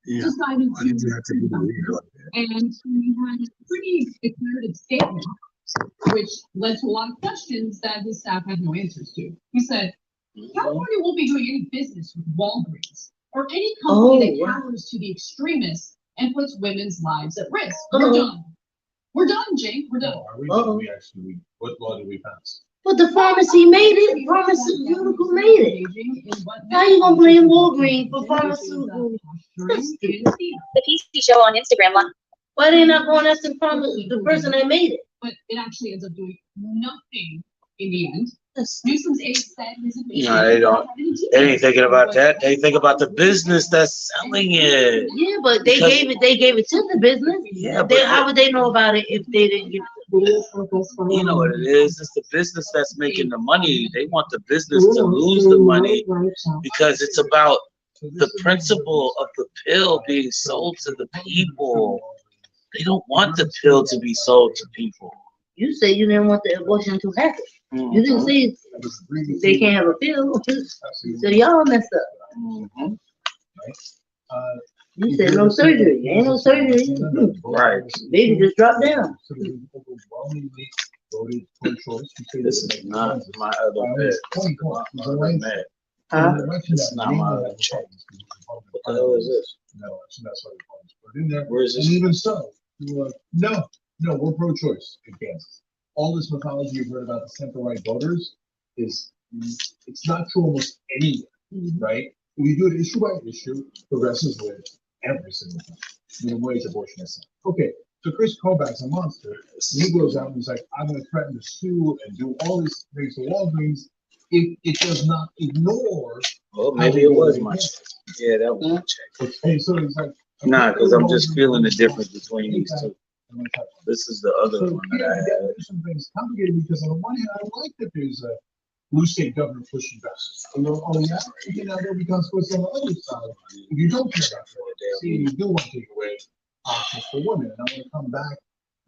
decided to, and he had a pretty declarative statement, which led to a lot of questions that his staff had no answers to. He said, California won't be doing any business with Walgreens or any company that caters to the extremists and puts women's lives at risk. We're done. We're done, Jake. We're done. Are we done? We actually, what law did we pass? But the pharmacy made it. Pharmaceutical made it. How you gonna blame Walgreens for pharmaceutical? The PC show on Instagram. Why they not going after the person that made it? But it actually ends up doing nothing in the end. Newsom's aide said his admission. No, they don't. They ain't thinking about that. They think about the business that's selling it. Yeah, but they gave it to the business. Yeah, but how would they know about it if they didn't give it? You know what it is? It's the business that's making the money. They want the business to lose the money because it's about the principle of the pill being sold to the people. They don't want the pill to be sold to people. You say you didn't want the abortion to happen. You didn't say they can't have a pill. So y'all messed up. You said no surgery. Ain't no surgery. Right. Baby just dropped down. This is not my other bed. This is not my other check. What the hell is this? No, that's what put in there. Where is this? And even so, no, we're pro-choice in Kansas. All this mythology you've heard about the center-right voters it's not true almost anywhere, right? We do it issue by issue. Progressives win every single time. Minimum wage, abortion, etc. Okay, so Chris Kobach's a monster. He goes out and he's like, I'm going to threaten to sue and do all these things to Walgreens if it does not ignore. Well, maybe it was my check. Yeah, that was my check. Okay, so it's like. Nah, because I'm just feeling the difference between these two. This is the other one that I had. Something is complicated because on the one hand, I like that there's a blue state governor pushing back. Oh yeah, you know there'll be consequences on the other side if you don't care about it. See, you do want to take away options for women, and I want to come back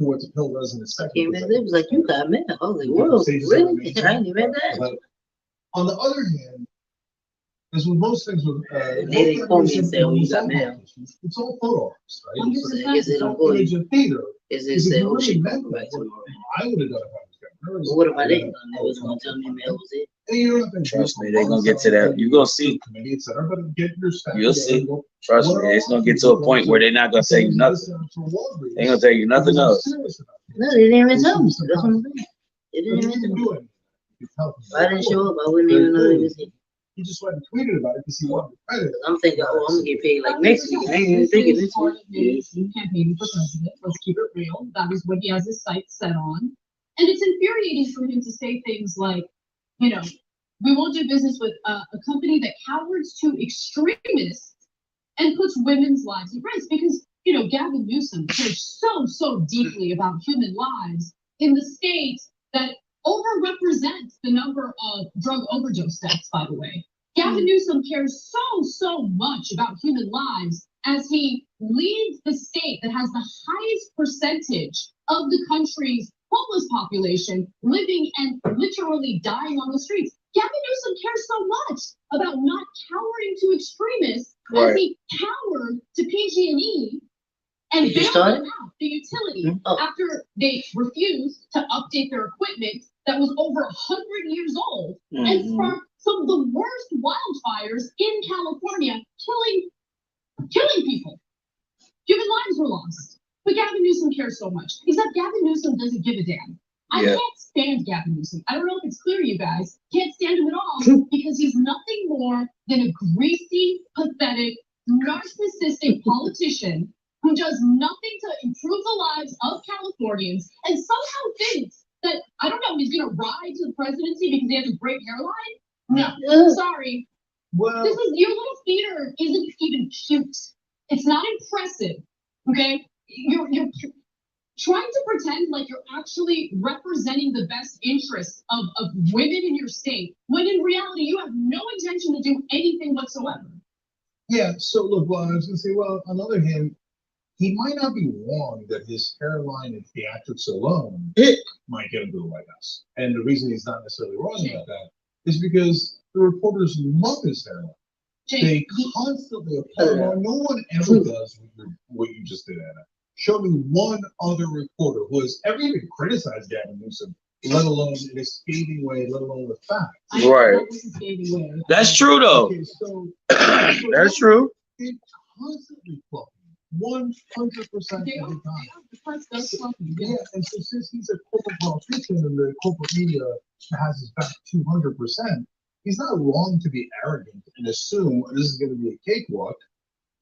to what the pill does in a second. It was like you got mad. I was like, whoa, really? I ain't even that. But on the other hand, as with most things with they didn't call me and say, "Oh, you got mail." It's all photo artists, right? So I guess they don't go to theater. Is it say, "Oh, she come back tomorrow"? I would have done it. Well, what if I didn't? They was gonna tell me mail was it. And you don't think Trust me, they're gonna get to that. You're gonna see. You'll see. Trust me, it's gonna get to a point where they're not gonna tell you nothing. They ain't gonna tell you nothing else. No, they didn't even tell me. That's what I'm saying. They didn't even tell me. If I didn't show up, I wouldn't even know they was here. He just went and tweeted about it because he wanted credit. I'm thinking, oh, I'm gonna get paid like next week. I ain't even thinking this week. Campaigning for president. Let's keep it real. That is what he has his sights set on. And it's infuriating for him to say things like, you know, we won't do business with a company that cowers to extremists and puts women's lives at risk. Because, you know, Gavin Newsom cares so deeply about human lives in the state that overrepresents the number of drug overdose deaths, by the way. Gavin Newsom cares so much about human lives as he leads the state that has the highest percentage of the country's homeless population living and literally dying on the streets. Gavin Newsom cares so much about not cowering to extremists as he cowered to PG&E and bailed them out, the utility, after they refused to update their equipment that was over 100 years old and sparked some of the worst wildfires in California, killing people. Human lives were lost. But Gavin Newsom cares so much. Except Gavin Newsom doesn't give a damn. I can't stand Gavin Newsom. I don't know if it's clear to you guys. Can't stand him at all because he's nothing more than a greasy, pathetic, narcissistic politician who does nothing to improve the lives of Californians and somehow thinks that, I don't know, he's going to ride to the presidency because he has a great hairline? No, sorry. Well, your little theater isn't even cute. It's not impressive, okay? You're trying to pretend like you're actually representing the best interests of women in your state, when in reality you have no intention to do anything whatsoever. Yeah, so look, well, I was going to say, well, on the other hand, he might not be wrong that his hairline and theatrics alone might get him to the White House. And the reason he's not necessarily wrong about that is because the reporters love his hairline. Jake, They constantly apply. No one ever does what you just did, Anna. Show me one other reporter who has ever even criticized Gavin Newsom, let alone in a scathing way, let alone with facts. Right. That's true though. Okay, so That's true. they constantly fluffing 100% of the time. The press does something. Yeah, and so since he's a corporate politician and the corporate media has his back 200%, he's not wrong to be arrogant and assume this is going to be a cakewalk.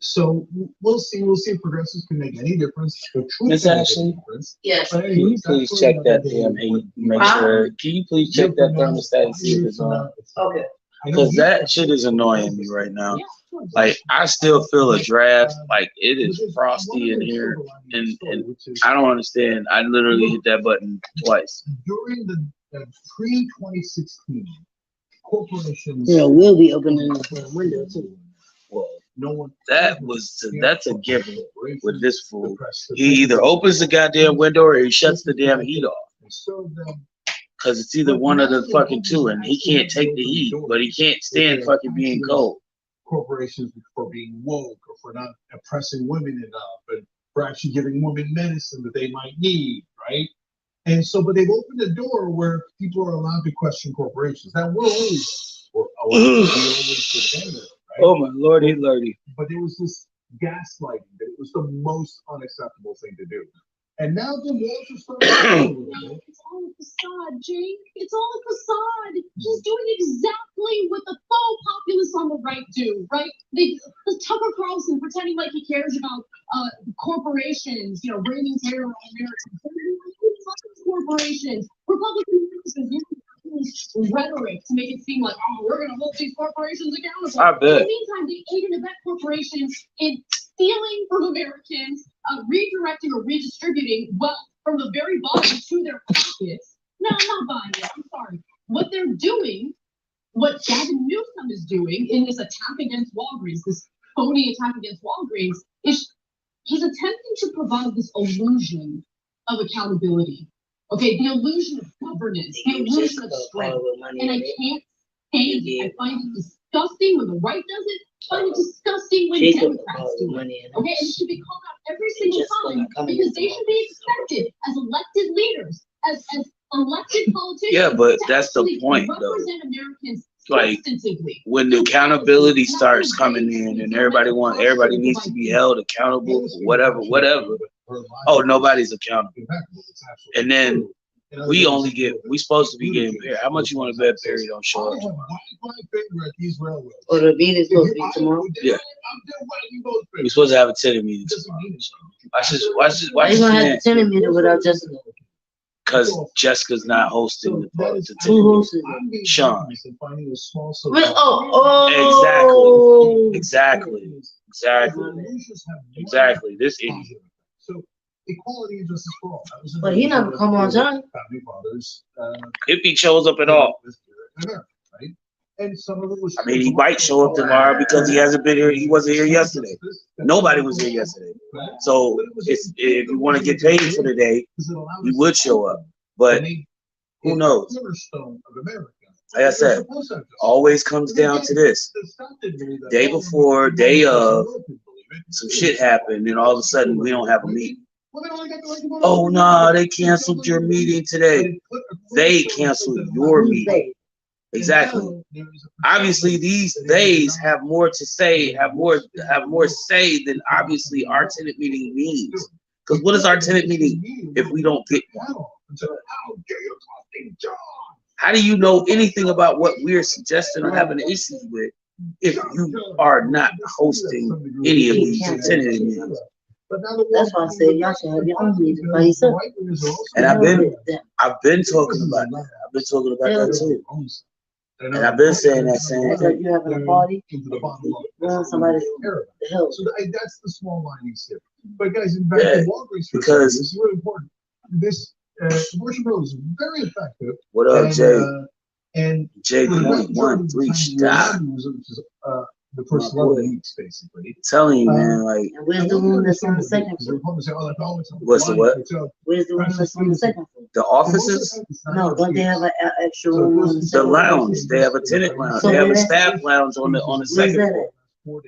So we'll see. We'll see if progressives can make any difference. The truth Miss can make Ashley? a difference. Yes. But Can you anyways, please that's check what that I'm damn gonna heat? Make sure. Can you please check that thermostat and see if it's on? Okay. Because that shit is annoying me right now. Like I still feel a draft. Like it is frosty in here, and I don't understand. I literally hit that button twice. During the pre-2016, corporations. We'll be opening the window too. Well, No one. that's a given with this fool. He either opens the goddamn window or he shuts the damn heat off. Cause it's either one of the fucking two, and he can't take the heat, but he can't stand fucking being cold. Corporations for being woke or for not oppressing women enough and for actually giving women medicine that they might need, right? And so, but they've opened a door where people are allowed to question corporations. Now we're always, or we always defend it, right? Oh my lordy, lordy. But there was this gaslighting that it was the most unacceptable thing to do. And now the walls are starting to fall a little bit. It's all a facade, Jake. It's all a facade. He's doing exactly what the faux populists on the right do, right? The Tucker Carlson pretending like he cares about corporations, reigning terror on Americans. Corporations, Republicans using rhetoric to make it seem like, oh, we're going to hold these corporations accountable. I bet. In the meantime, they aid and abet corporations in stealing from Americans, redirecting or redistributing wealth from the very bottom to their pockets. No, I'm not buying it. I'm sorry. What they're doing, what Gavin Newsom is doing in this attack against Walgreens, this phony attack against Walgreens, is he's attempting to provide this illusion of accountability. Okay, the illusion of governance, the illusion of strength. And I can't stand it. I find it disgusting when the right does it. I find it disgusting when Democrats do it. Okay, and it should be called out every single time because they should be expected as elected leaders, as elected politicians. Yeah, but to that's the actually point, though. represent Americans Like, substantively. when the accountability starts coming in and everybody needs to be held accountable for whatever. Oh, nobody's accountable. And then we supposed to be getting paid. How much you want to bet Perry don't show up tomorrow? Or the meeting's supposed to be tomorrow. Yeah. We're supposed to have a tenant meeting tomorrow. Why you gonna have a tenant meeting without Jessica? Because Jessica's not hosting the Who tenant. hosted it? Sean. Exactly. Exactly. This idiot. So equality and justice for all. That was But he never come on time. Founding fathers. If he shows up at all. Right? And some of it was. I mean, he might show up tomorrow because he hasn't been here. He wasn't here yesterday. Nobody was here yesterday. So if you want to get paid for the day, he would show up. But who knows? Like I said, always comes down to this. Day before, day of, some shit happened, and all of a sudden we don't have a meeting. Oh, no, they canceled your meeting today. They canceled your meeting. Exactly. Obviously, these days have more to say, have more say than obviously our tenant meeting means. Because what is our tenant meeting if we don't get one? How do you know anything about what we're suggesting or having issues with if you are not hosting any of these tenant meetings? That's why I said y'all should have your own meeting by yourself. And I've been talking about that. I've been talking about that too. And I've been saying that same That's like thing. you having a party, somebody the hell. So that's the small line here. But guys, in fact, Yeah, Walgreens, because- this is really important. This abortion bill is very effective. What up, and, Jay? And J point 13, stop. Which is the first 11 weeks, basically. Telling you, man, like, And where's the one that's on the second floor? What's the what? Where's the one that's on the second floor? the offices, No, don't they have an extra room on the the second floor? lounge, they have a tenant lounge, they have a staff lounge on the Where's second that floor. at?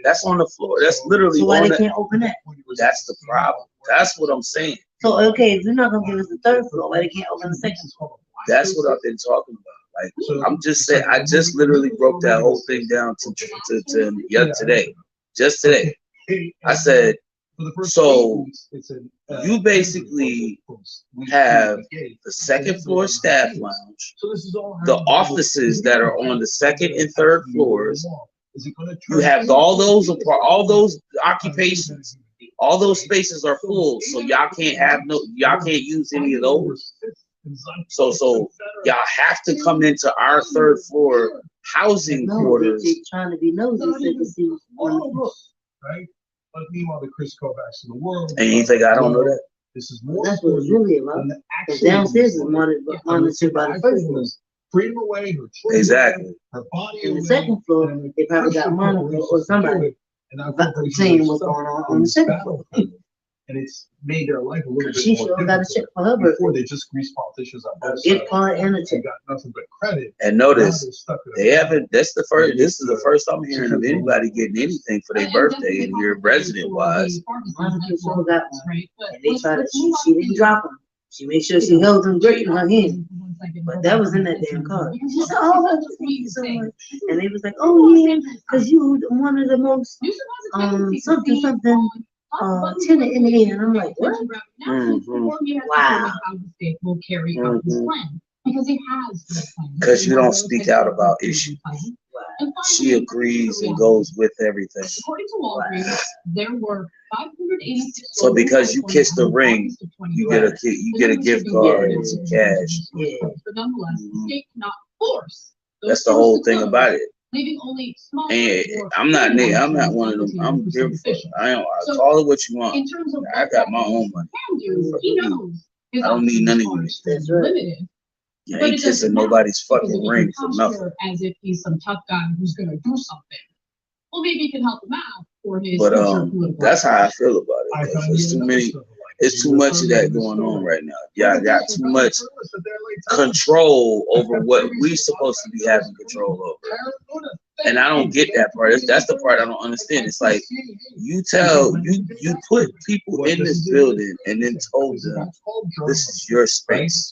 That's on the floor. That's literally So why on they the, can't open that? that's the problem. That's what I'm saying. So, okay, if you're not gonna give us the third floor, why they can't open the second floor? That's what I've been talking about. Like, I'm just saying, I just literally broke that whole thing down to today. Just today. I said, so you basically have the second floor staff lounge, the offices that are on the second and third floors. You have all those occupations, all those spaces are full, so y'all can't use any of those. So y'all have to come into our third floor housing No, quarters. they trying to be nosy so they can see what's on the floor. Right? But meanwhile, the Chris Kovacs of the world. And you think I don't know that? This is more. That's what it's really about. than the Because actual downstairs is reason. monitored by the first floor. Freedom away, her choice. Exactly. Her body In the away, second floor, and they probably got monitors or somebody and our but corporation saying is what's stuck going on in the this second battle. floor. And it's made their life a little bit She more sure got a check difficult. for her birthday. Before they just grease politicians on both Gift sides. card and a They check. got nothing but credit. And Now notice, they're stuck in a they battle. haven't, this is the first I'm hearing of anybody getting anything for their birthday in here, resident wise. Monica sure got one. And they tried to, she didn't drop them. She made sure she held them great in her hand. But that was in that damn card. She said, oh, thank you so much. And they was like, oh yeah, because you one of the most something tenant in the end. And I'm like, what? Wow. Will carry out his plan because he has no plan. Because you don't speak out about issues. She agrees and goes with everything. According to Walgreens, there were 586. So because you kissed the ring, you get a gift card and some cash. Yeah. But nonetheless, the state cannot force. those That's the whole stores to thing close, about it. leaving only small. And I'm not one of them. I'm different. I call it what you want. In terms of I got my own money. can do, he knows. his I don't need none of options you. are That's right. limited. You But ain't it doesn't kissing matter, nobody's because fucking if ring he for can nothing. posture as if he's some tough guy who's gonna do something. Well, maybe you can help him out for his But future political. that's how I feel about it. I Though. found There's yet too another many. stuff like It's too much of that going on right now. Y'all got too much control over what we supposed to be having control over. And I don't get that part. That's the part I don't understand. It's like you put people in this building and then told them this is your space.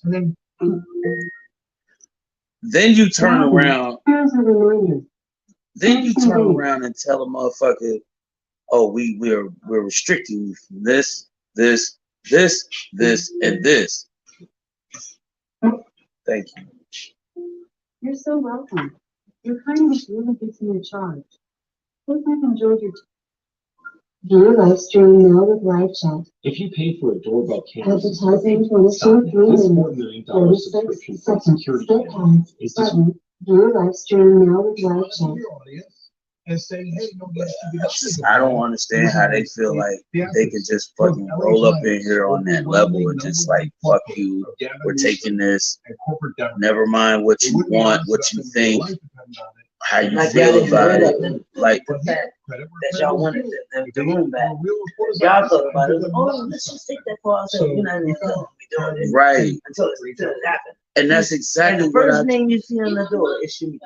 Then you turn around. Then you turn around and tell a motherfucker, "Oh, we're restricting you from this, and this." Thank you. You're so welcome. Your kindness really gets me a charge. Hope you've enjoyed your live stream now with live chat. If you pay for a doorbell camera, Advertising 22 this minutes, $4 million subscription 36 for seconds. security Skip camera ads. is just Button. View live stream now with live chat. And say, hey, no, yes, I don't understand how they feel like they can just fucking roll up in here on that level and just like, fuck you, we're taking this. Never mind what you want, what you think, how you Like feel y'all about it. didn't Like, the fact that y'all wanted the room back. Y'all thought about it. Oh, let's just take that for ourselves. You know what I mean? So we doing this right. until it happens. And that's And exactly the what first I. name you see on the door is Shemita.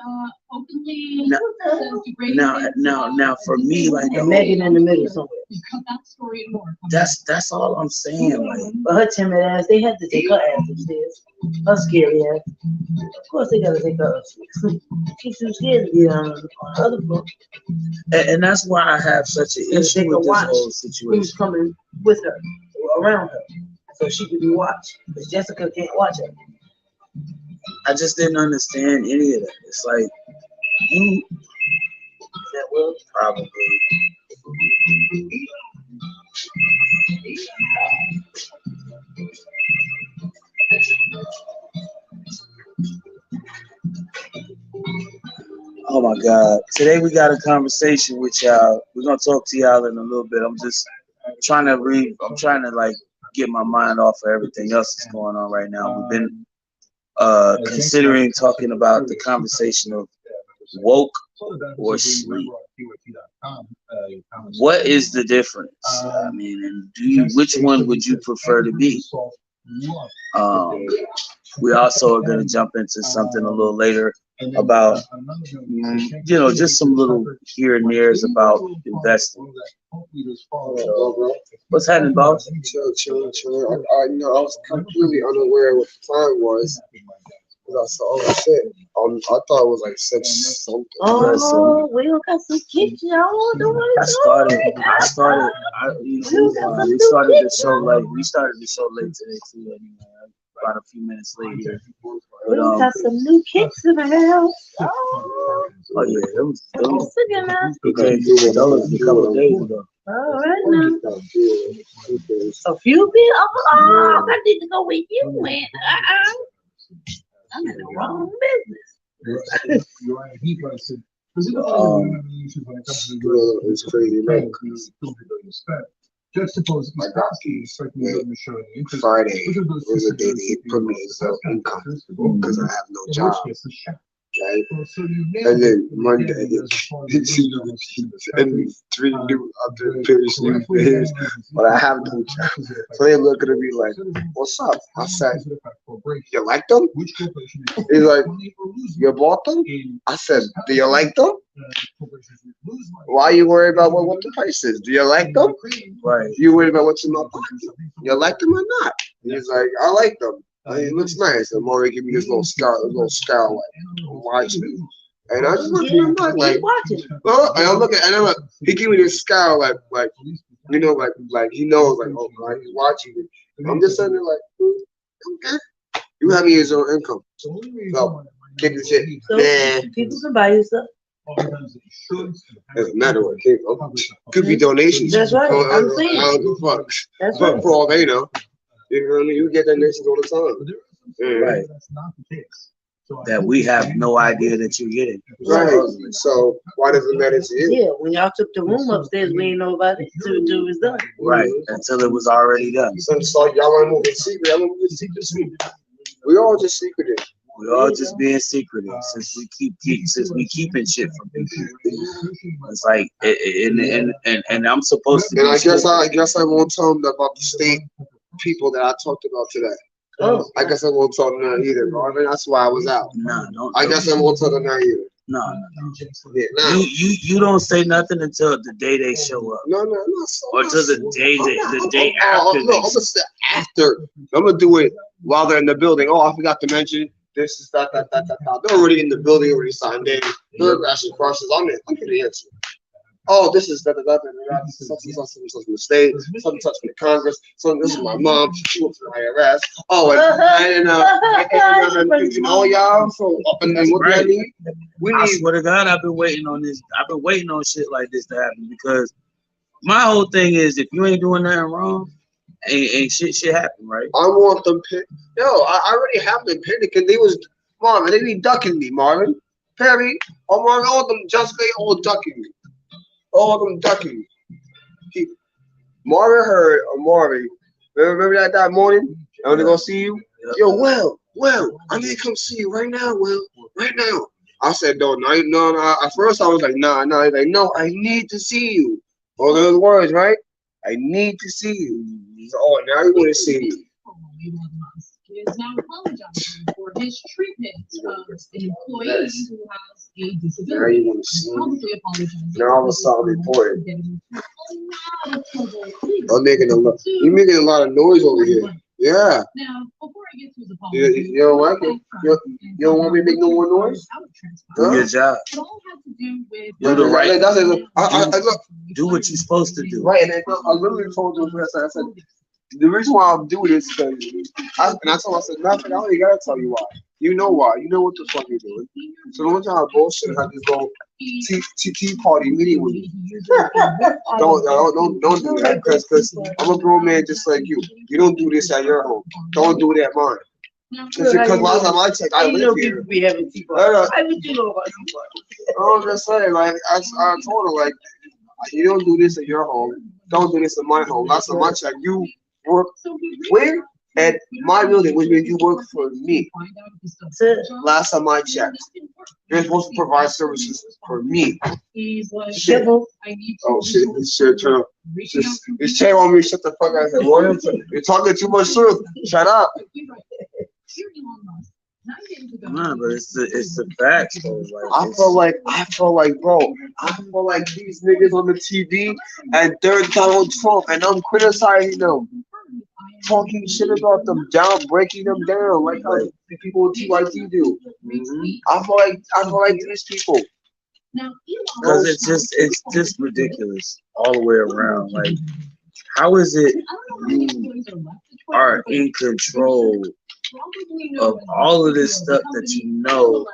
Openly. No. says degrading things about Now, for me, like, And Megan in the middle somewhere. You cut that story and more. That's all I'm saying. Like, But her timid ass, they had to take her ass upstairs. Her scary ass. Of course they gotta take her upstairs. She's too scared to be on the other floor. and that's why I have such an So issue they with can this watch whole who's situation. coming with her or around her. So she could be watched. Because Jessica can't watch her. I just didn't understand any of that. It's like you That will probably. Oh my God. Today we got a conversation with y'all. We're gonna talk to y'all in a little bit. I'm trying to like get my mind off of everything else that's going on right now. We've been considering talking about the conversation of woke or sleep. What is the difference? I mean, and which one would you prefer to be? We also are going to jump into something a little later And then about, on another note, you know, just some little here and there's about investing. What's happening, boss? Chill. You know, I was completely unaware what the time was. I saw, oh shit. I thought it was like 6 something. Oh, we all got some kicks, y'all. Don't worry. We started, we started the show late today too, anyway. About a few minutes late here. We But, got some new kicks in the house. Oh, yeah, that was okay. that was a couple of days ago. All right now. A few people. Oh, I need to go with you, man. I'm in the wrong business. You're right. He said, because when it comes to It's crazy, man. Juxtapose Friday was the day they put me as income because I have no job. Right? And then Monday, and 3 new other finished new days, but I have no job. So they look at me like, "What's up?" I said, "You like them?" He's like, "You bought them?" I said, "Do you like them? Why are you worried about what the price is? Do you like them? Right. You worried about what's in my pocket? You like them or not?" And he's like, "I like them. It looks nice." And Maury give me this little scowl like, watch me. And I just look at him like, well, and I'm looking, and I'm like, he give me this scowl like, you know, like he knows, like, oh, like he's watching me. I'm just sitting there like, okay, you have me as your income. So, kick the shit. Nah. People can buy you stuff. Doesn't matter what it came from. Could be donations. That's right. I'm saying. I don't give a fuck. That's But right. for all they know, you know what I mean? You get donations all the time. Right. That we have no idea that you're getting. Right. So why does it matter to you? Yeah, when y'all took the room upstairs, we ain't know about it till it was done. Right. Until it was already done. So y'all want to move in secret? I'm gonna move in secret. We all just secretive. We all just being secretive since we keeping shit from people. It's like and I'm supposed to. And I guess I won't tell them about the state people that I talked about today. Oh, I guess I won't tell them that either, bro. I mean, that's why I was out. No, I guess I won't tell them that either. No. Yeah, nah. You don't say nothing until the day they show up. No. Or until the day after. I'm gonna say after. I'm gonna do it while they're in the building. Oh, I forgot to mention this is that. They're already in the building, already signed in. They're asking questions. I'm gonna answer. Oh, this is that. Such from the state, such from the Congress. So this is my mom. She works for the IRS. Oh, and you know, y'all. So and then what do I need? I swear to God, I've been waiting on this. I've been waiting on shit like this to happen because my whole thing is if you ain't doing nothing wrong, ain't shit happen, right? I want them pinned. No, I already have them pinned because they was Marvin. They be ducking me, Marvin. Perry, oh Marvin, all of them Jessica, all ducking me. All of them ducking me. Marvin heard Marvin. Remember that morning? I want to go see you. Yo, Will, I need to come see you right now, Will. Right now. I said, no. At first I was like, nah. He's like, no, I need to see you. All those words, right? I need to see you. So, oh, now you want to see me. Is now apologizing for his treatment of an employee who has a disability. Now you want to see me. Probably apologizing. Now all of a sudden important. I'm making you're making a lot of noise over here. Yeah. Now, before I get to his apology, you don't like it? You don't want me to make no more noise? Do your job. It all had to do with Do the right. Look, Do what you're supposed to do. right, and I literally told you first. I said, the reason why I'm doing this is because I told him, I said, nothing, I don't even gotta tell you why. You know why. You know what the fuck you're doing. So don't try to bullshit and have this little tea party meeting with me. Don't do that, because I'm a grown man just like you. You don't do this at your home. Don't do it at mine. Because last time I checked, I live here. Be having tea parties. I would you know about tea parties. I'm just saying, like, I told her, like, you don't do this at your home. Don't do this at my home. Last time I checked, you work where? At my building, which means you work for me. Last time I checked, you're supposed to provide services for me. Shit. Oh shit, this shit, this chair on me, shut the fuck up. I said, you're talking too much truth. Shut up. Nah, but it's the facts though. I feel like, bro, I feel like these niggas on the TV and they're Donald Trump and I'm criticizing them, talking shit about them, breaking them down like how the people with TYT do. I feel like these people. Because it's just ridiculous all the way around. Like, how is it you are in control of all of this stuff that you know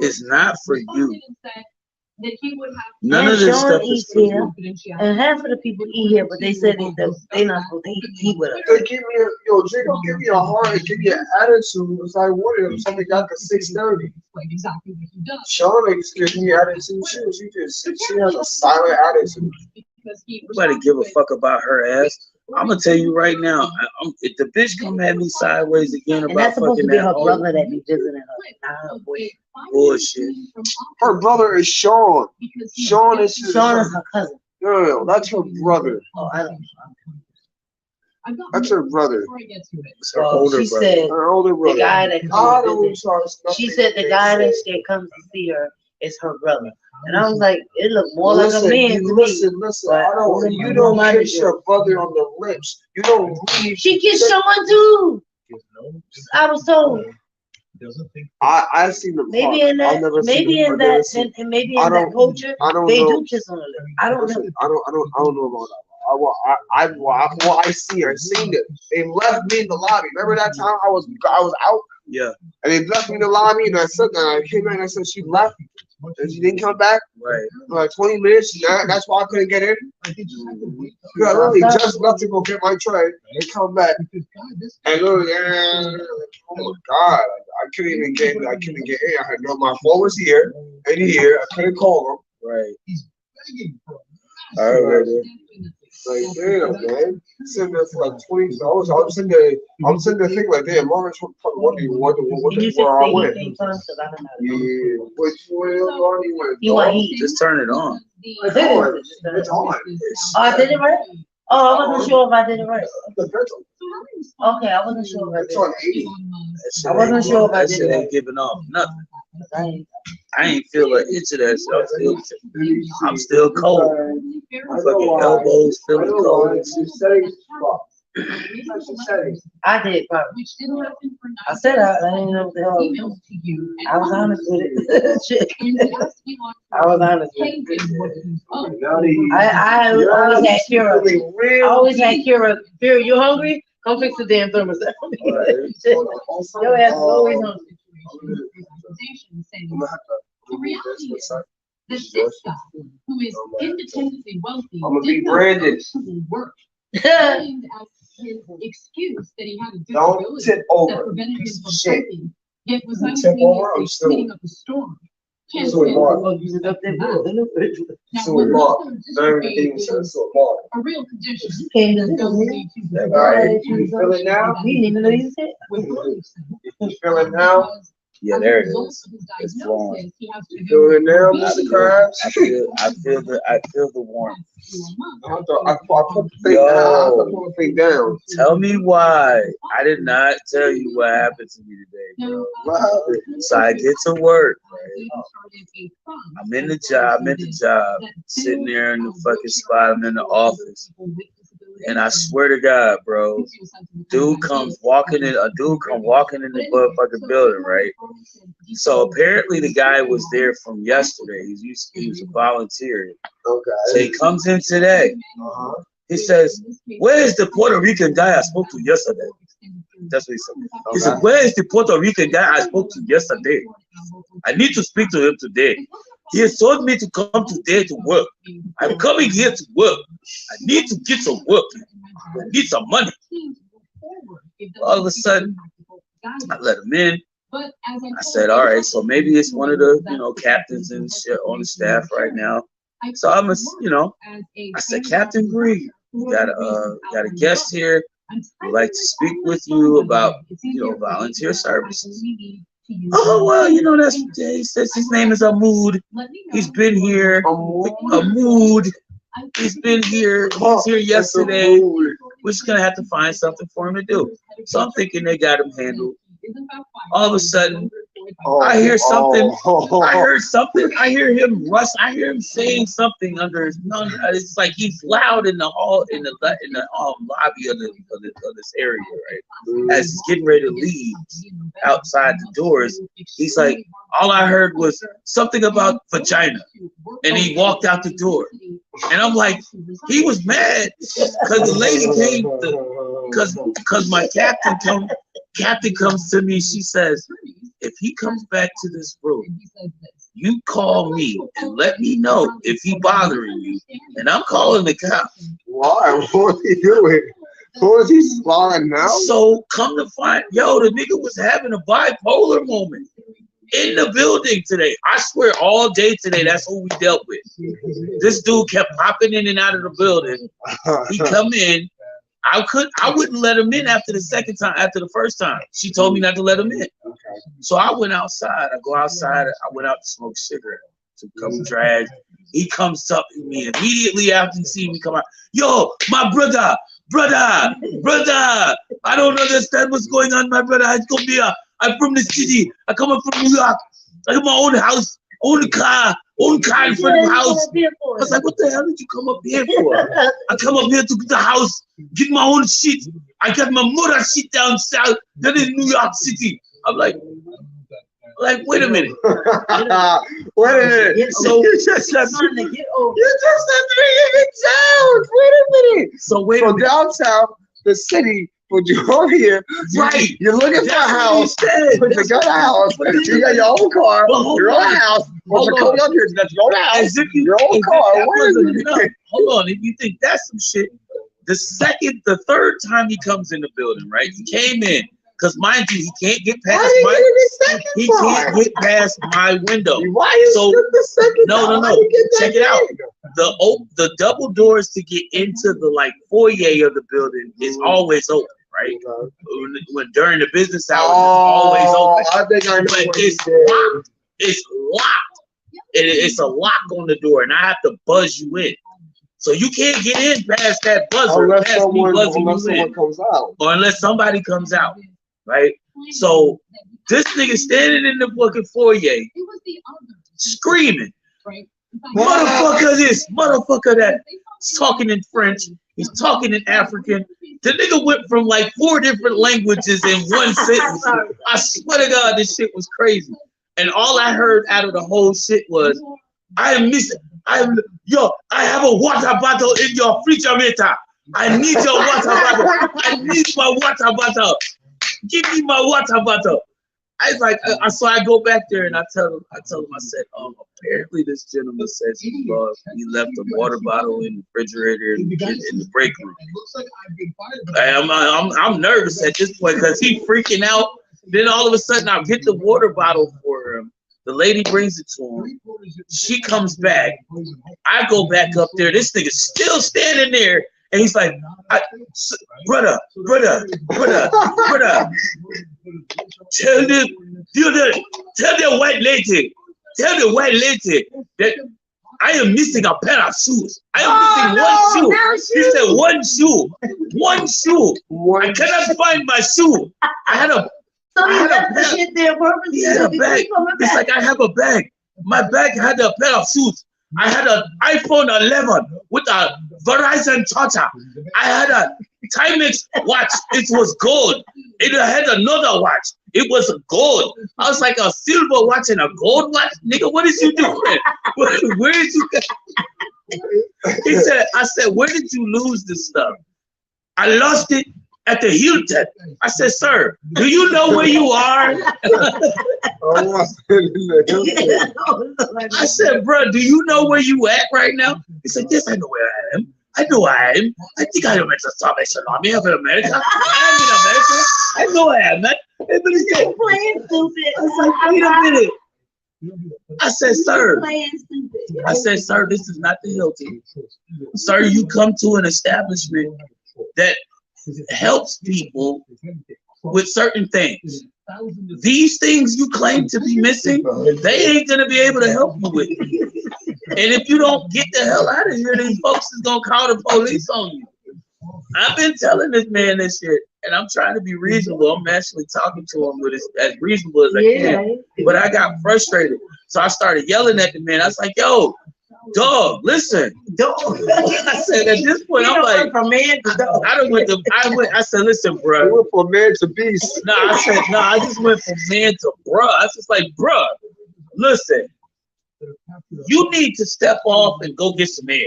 is not for you? None of this stuff is for you. And half of the people eat here, but they said they not supposed to eat with us. They give me Jacob give me a heart and give me an attitude. It's like what if something got to 6:30? Shauna gives me attitude too. She has a silent attitude. Nobody give a fuck about her ass. I'm gonna tell you right now, if the bitch come at me sideways again And about that's supposed to fucking be that her hoe, brother that be visiting her. Not her boy. bullshit. Her brother is Sean. Sean is her cousin. No, that's her brother. Oh, I don't know. That's her brother. It's her older She brother. said Her older brother. the guy that I comes don't to visit. trust nothing She said the they guy say. that comes to see her is her brother. And I was like, it looked more like a man to me. Listen. But You don't kiss your brother on the lips. You don't leave. She kissed Sean too. I was told. I seen them. Maybe fuck. in I've that, never seen maybe them, in I've never that, seen- and maybe I in that don't- culture, I don't they know. do kiss on the lips. I don't know. I don't know about that. I see her. Seen it. They left me in the lobby. Remember that time I was out Yeah, and they left me in the lobby and I said that I came back and I said she left and she didn't come back right. for like 20 minutes. That's why I couldn't get in. Because I literally just left to go get my tray and come back. And literally, oh my god, I couldn't even get in. I had no, my phone was here and here. I couldn't call them. Right. All right, baby. Like, damn, man. Sitting there for like 20 hours. I'm sitting there thinking like, damn, Marvin's wondering where I went. Yeah, which way you went? You want heat? Just turn it on. It's on. It's on. Oh, I did it right? Oh, I wasn't sure if I did it right. The pencil. Okay, I wasn't sure if I It's did on it. 80. That shit I wasn't ain't- sure if I that did shit it. ain't giving off nothing. Right. I ain't feel an inch of that shit. I'm still cold. My fucking elbows I feeling know why. cold. It's the settings. It's the settings. I did probably. I said I didn't know what the hell I was doing. I was honest with it. Shit. I was honest with it. Now they- I always had Kira. Really I real always had deep. Kira. Kira, you hungry? Come fix the damn thermostat. Shit. Your ass is always hungry. I'm gonna have to- The reality is that this guy, who is independently wealthy, I'm gonna be did not branded. actually work. And as his excuse that he had a Don't disability tip that over. prevented him Piece of from shit. typing, yet was You tip over, I'm simultaneously still- cleaning up a storm. Can't So win. Mark. Oh, you was up there good. Now, So when Mark, another not everything disability is is so hard. a real condition, You came to the this, ability to nigga. do Alright, you feel it now? We didn't even know you said. with relief. You feel it now? Yeah, As a there it result is. of his It's diagnosis, he has to You feel it now, go Mr. to Krabs? I feel the warmth. I put the thing down. I have to put the thing down. Tell me why I did not tell you what happened to me today, bro. What happened? So I get to work, right? I'm in the job, sitting there in the fucking spot. I'm in the office, and I swear to God, bro, a dude come walking in the motherfucking building, right? So apparently the guy was there from yesterday. He was a volunteer. Okay. So he comes in today. Uh-huh. He says, "Where is the Puerto Rican guy I spoke to yesterday?" That's what he said. He said, "Where is the Puerto Rican guy I spoke to yesterday? I need to speak to him today. He has told me to come today to work. I'm coming here to work. I need to get some work. I need some money." All of a sudden, I let him in. I said, "All right, so maybe it's one of the, captains and shit on the staff right now." So I'm I said, "Captain Green, got a guest here. We'd like to speak with you about, volunteer services." "Oh, well, that's, he says his name is Ahmoud. He's been here. Ahmoud. He's been here. He was here yesterday. We're just gonna have to find something for him to do." So I'm thinking they got him handled. All of a sudden, I hear something. I heard something. I hear him rush. I hear him saying something under his tongue. It's like he's loud in the hall, in the lobby of this area, right? As he's getting ready to leave outside the doors, he's like, all I heard was something about vagina, and he walked out the door. And I'm like, he was mad because the lady came, because my captain comes to me. She says, if he comes back to this room, you call me and let me know if he bothering you, and I'm calling the cops. Why? What are you doing? Who is he swallowing now? So come to find, the nigga was having a bipolar moment in the building today. I swear all day today, that's who we dealt with. This dude kept popping in and out of the building. He come in. I wouldn't let him in after the first time. She told me not to let him in. So I went outside. I go outside. I went out to smoke cigarette, to come drag. He comes up to me immediately after he see me come out. Yo, my brother. I don't understand what's going on, my brother. I come here. I'm from the city. I come up from New York. I have my own house, own car in front of the house. I was like, what the hell did you come up here for? I come up here to the house, get my own shit. I got my mother shit down south, that is New York City. I'm like, wait a minute. Wait a minute. So you just said 3 towns. Wait a minute. So wait a From minute. downtown, the city, when you over here, Right. You're looking for a That's house. what he said. You got a house. You got your own car. But hold Your own on. house. Hold What's on. up here? That's your own house. As if you, Your own as if car. that Wait a wasn't minute. enough. Hold on, if you think that's some shit, the third time he comes in the building, right? He came in, because mind you, he can't get past Why did you get he the second can't car? get past my window. Why you So- skip the second No, car? no, Why no. you get that Check it out. big? The double doors to get into the foyer of the building is always open, right? When during the business hours, it's always open. I think I know But what he it's did. locked. It's locked. It's a lock on the door, and I have to buzz you in. So you can't get in past that buzzer, Unless past me buzzing you someone in, comes out. or unless somebody comes out, right? So this nigga standing in the fucking foyer, screaming, motherfucker this, motherfucker that. He's talking in French. He's talking in African. The nigga went from 4 different languages in one sentence. I swear to God, this shit was crazy. And all I heard out of the whole shit was, I have a water bottle in your refrigerator. I need your water bottle. I need my water bottle. Give me my water bottle. I was like, so I go back there and I tell him, I said, apparently this gentleman says he left a water bottle in the refrigerator in the break room. I'm nervous at this point because he's freaking out. Then all of a sudden I get the water bottle for him. The lady brings it to him. She comes back. I go back up there. This nigga's still standing there. And he's like, brother, tell the white lady that I am missing a pair of shoes. I am missing one shoe. He said one shoe. I cannot find my shoe. I had a shit there purposely. He had a bag. It's like I have a bag. My bag had a pair of shoes. I had an iPhone 11 with a Verizon charger. I had a Timex watch. It was gold. It had another watch. It was gold. I was like, a silver watch and a gold watch? Nigga, what is you doing? Where did you? I said, where did you lose this stuff? I lost it at the Hilton. I said, sir, do you know where you are? I said, bro, do you know where you at right now? He said, yes, I know where I am. I know where I am. I think I am at the Salvation Army of America. I am in America. I know where I am at. Everybody said, Playing stupid. I was like, wait a minute. I said, sir. I said, sir, this is not the Hilton. Sir, you come to an establishment that helps people with certain things. These things you claim to be missing, they ain't gonna be able to help you with. And if you don't get the hell out of here, these folks is gonna call the police on you. I've been telling this man this shit, and I'm trying to be reasonable. I'm actually talking to him with as reasonable as I can. But I got frustrated, so I started yelling at the man. I was like, "Yo, dog, listen." Dog. I said at this point, I'm like, from man to dog. I said, "Listen, I bro." went from man to beast. I just went from man to bruh. I was just like, bruh, listen, you need to step off and go get some air.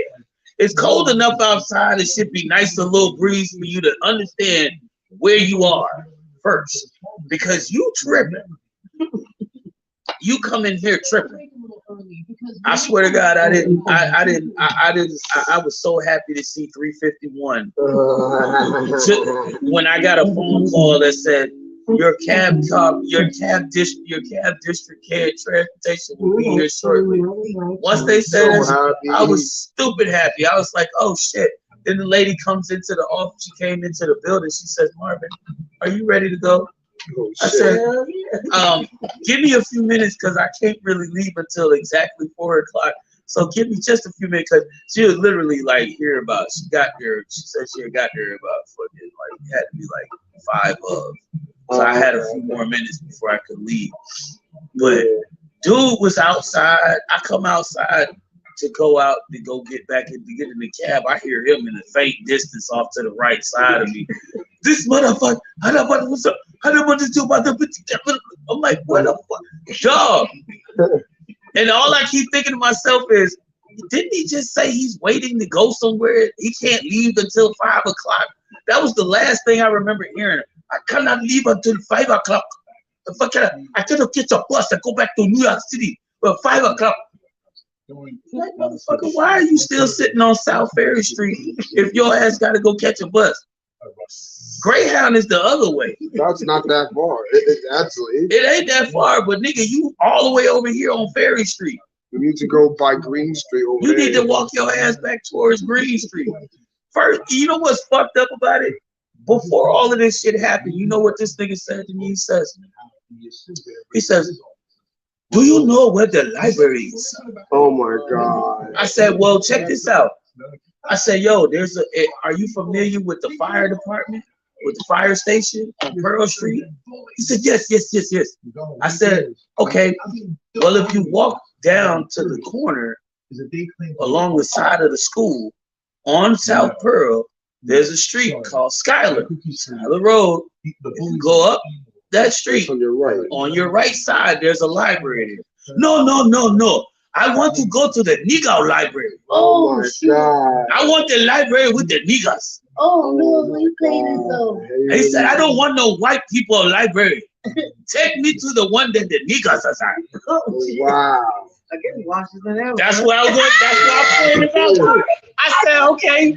It's cold enough outside. It should be nice, a little breeze for you to understand where you are first, because you tripping. You come in here tripping. I swear to God, I was so happy to see 351 when I got a phone call that said your cab district care transportation will be here shortly. Once they said this, I was stupid happy. I was like, oh shit. Then the lady comes into the office. She came into the building. She says, Marvin, are you ready to go? I said, give me a few minutes because I can't really leave until exactly 4 o'clock. So give me just a few minutes because she was literally like here about. She got there. She said she had got there about fucking like had to be like 5 of. So I had a few more minutes before I could leave. But dude was outside. I come outside to go out to go get back in to get in the cab. I hear him in the faint distance off to the right side of me. This motherfucker, I don't know what's up. I don't want to do about the. I'm like, what the fuck, dog? And all I keep thinking to myself is, didn't he just say he's waiting to go somewhere? He can't leave until 5 o'clock. That was the last thing I remember hearing. I cannot leave until 5 o'clock. The fuck I cannot catch a bus and go back to New York City for 5 o'clock. Like, motherfucker, why are you still sitting on South Ferry Street if your ass got to go catch a bus? Greyhound is the other way. That's not that far. It ain't that far, but nigga, you all the way over here on Ferry Street. You need to go by Green Street over You there. need to walk your ass back towards Green Street. First, you know what's fucked up about it? Before all of this shit happened, you know what this nigga said to me? He says, do you know where the library is? Oh my God. I said, well, check this out. I said, yo, are you familiar with the fire department? With the fire station on Pearl Street? He said, yes. I said, okay, well, if you walk down to the corner along the side of the school on South Pearl, there's a street called Schuyler Road. If you go up that street, on your right side, there's a library there. No. I want to go to the Nigga library. Oh my God. I want the library with the niggas. Oh no, we playing this though. He said, I don't want no white people library. Take me to the one that the niggas are at. Wow. I guess Washington Avenue. That's where I was going. That's where I'm saying about. I said, okay.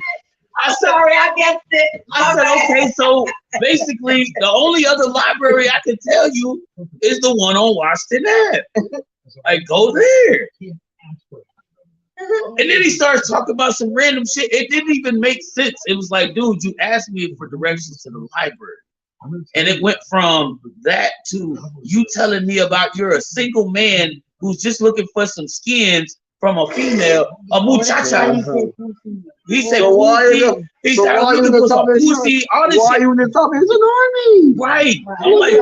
I guessed it. I said, okay, so basically the only other library I can tell you is the one on Washington Ave. Like, go there. And then he starts talking about some random shit. It didn't even make sense. It was like, dude, you asked me for directions to the library. And it went from that to you telling me about you're a single man who's just looking for some skins from a female, a muchacha. He said, so why he said, I'm looking for some pussy. All this why shit. you in the top? It's an army. Right. I'm like,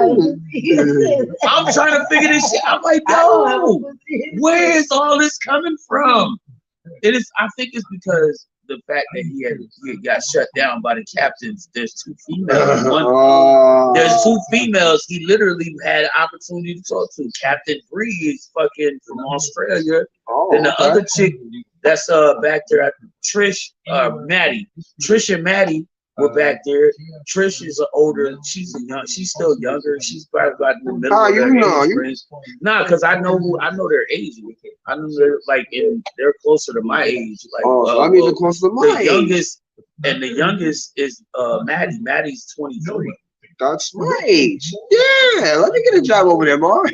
I'm trying to figure this shit. I'm like, yo, where is all this coming from? I think it's because the fact that he had got shut down by the captains. There's 2 females. There's 2 females he literally had an opportunity to talk to. Captain Bree is fucking from Australia. And the other chick that's back there, Trish and Maddie were back there. Trish is she's still younger. She's probably about in the middle of their age range. Nah, because I know their age. I know they're closer to my age. Like, so I mean they're closer to my age. The youngest is Maddie. Maddie's 23. That's my age. Yeah, let me get a job over there, Mark.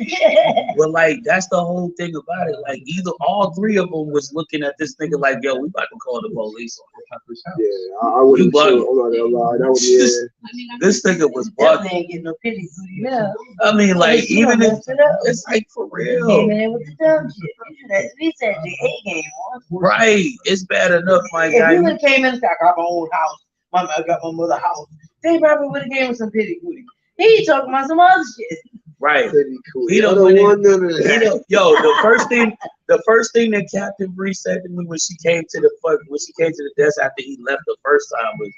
Well, like, that's the whole thing about it. Like, either all 3 of them was looking at this nigga like, yo, we about to call the police on him. Yeah, I wouldn't lie. This nigga was bugging. Yeah. I mean, like, even if it's like for real. Right. It's bad enough, my guy. If you came in, I got my own house. I got my mother house. They probably would have gave him some pity cootie. He talking about some other shit. Right. He don't don't want want none of that. Yo, the first thing that Captain Bree said to me when she came to the desk after he left the first time was,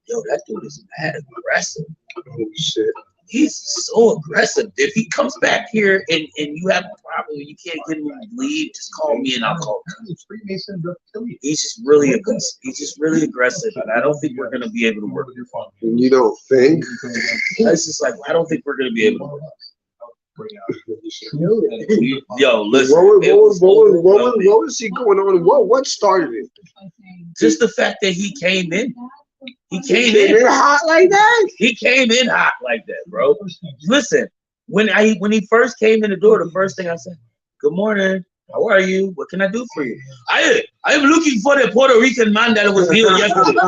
yo, that dude is mad aggressive. Oh shit. He's so aggressive. If he comes back here and you have a problem, you can't get him to leave, just call me and I'll call him. He's just really aggressive. He's just really aggressive, and I don't think we're gonna be able to work. You don't think? It's just like I don't think we're gonna be able to work. Yo, listen. What was he going on? What started it? Just the fact that he came in. He came Came in in hot like that? He came in hot like that, bro. Listen, when he first came in the door, the first thing I said, "Good morning. How are you? What can I do for you?" I'm looking for the Puerto Rican man that was here yesterday.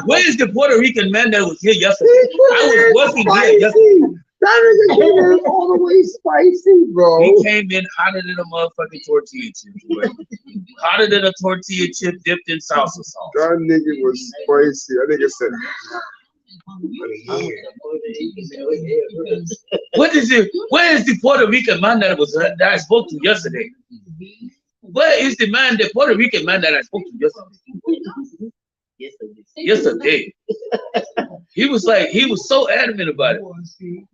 Where is the Puerto Rican man that was here yesterday? I was working here yesterday. That nigga came in all the way spicy, bro. He came in hotter than a motherfucking tortilla chip, boy. Hotter than a tortilla chip dipped in salsa sauce. That nigga was spicy. That nigga said, Where is the Puerto Rican man that I spoke to yesterday? Where is the Puerto Rican man that I spoke to yesterday? Yesterday. He was so adamant about it.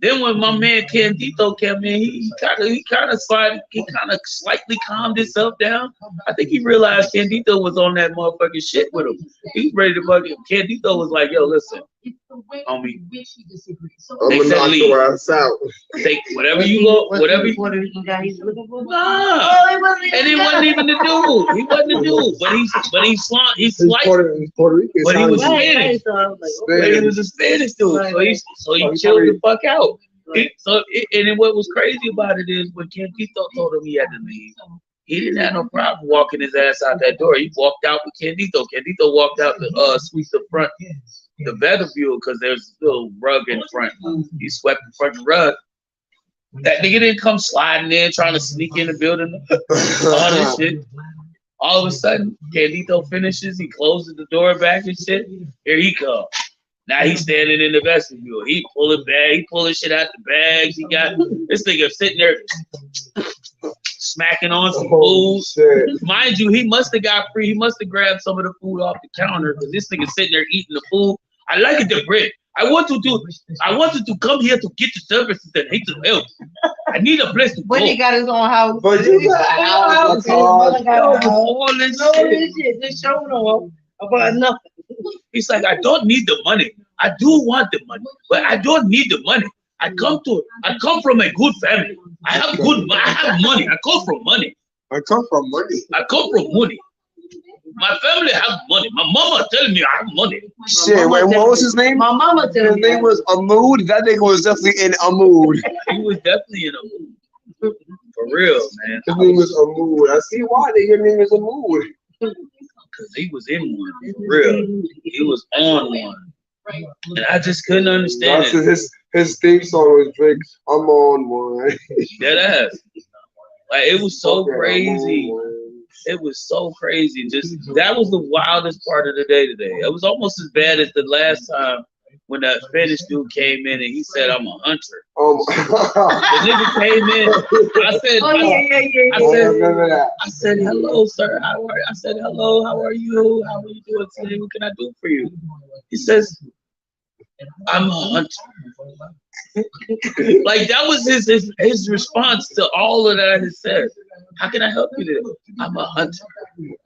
Then when my man Candito came in, he kind of slightly calmed himself down. I think he realized Candito was on that motherfucking shit with him. He was ready to fucking. Candito was like, "Yo, listen, homie, I'm gonna knock your ass out. take whatever you go, whatever." Puerto Rican guy he's looking for? Nah, and he wasn't even the dude. He wasn't the dude, but he's slight, Puerto Rican. but he was Right, Spanish. so I was like, But okay. he was a Spanish dude, so he chilled the fuck out. And then what was crazy about it is when Candito told him he had to leave, he didn't have no problem walking his ass out that door. He walked out with Candito. Candito walked out to sweep the front, the vestibule, because there's a little rug in front. He swept the front rug. That nigga didn't come sliding in, trying to sneak in the building, all this shit. All of a sudden, Candito finishes, he closes the door back and shit. Here he comes. Now he's standing in the vestibule. He pulling shit out the bags. He got this nigga sitting there smacking on some food. Shit. Mind you, he must have got free. He must have grabbed some of the food off the counter because this nigga sitting there eating the food. I like the bread. I wanted to come here to get the services and hate the help. I need a place to go. But he got his own house. But you got a house. All this shit. Just showing off about nothing. He's like, I don't need the money. I do want the money, but I don't need the money. I come from a good family. I have money. I come from money. I come from money. I come from money. My family have money. My mama telling me I have money. Shit, wait, what was his name? My mama His telling me. name was Amood. That nigga was definitely in a mood. He was definitely in a mood. For real, man. His name was Amood. I see why your name is Amood. Because he was in one. For real. He was on one. And I just couldn't understand That's it. his theme song was Drake. I'm on one. Dead ass. Like, it was so Okay, crazy. It was so crazy. Just that was the wildest part of the day today. It was almost as bad as the last time when that Spanish dude came in and he said, "I'm a hunter." The nigga came in. I said, I said, "Hello, sir. How are you?" I said, "Hello. How are you? How are you doing today? What can I do for you?" He says, "I'm a hunter." Like that was his response to all of that. He said, "How can I help you today?" "I'm a hunter."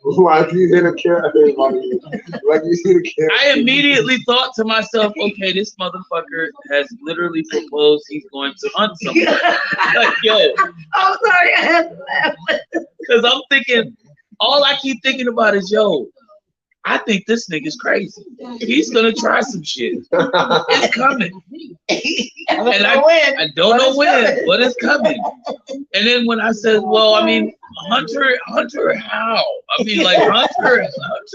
Like you hit a cat, everybody. Like you hit a cat. I immediately thought to myself, okay, this motherfucker has literally proposed he's going to hunt somebody. Like, yo. I'm sorry, I had to laugh. Because I'm thinking, all I keep thinking about is, yo, I think this nigga's crazy. He's gonna try some shit. It's coming. And I don't know when, but it's coming. And then when I said, well, I mean, Hunter how? I mean, like Hunter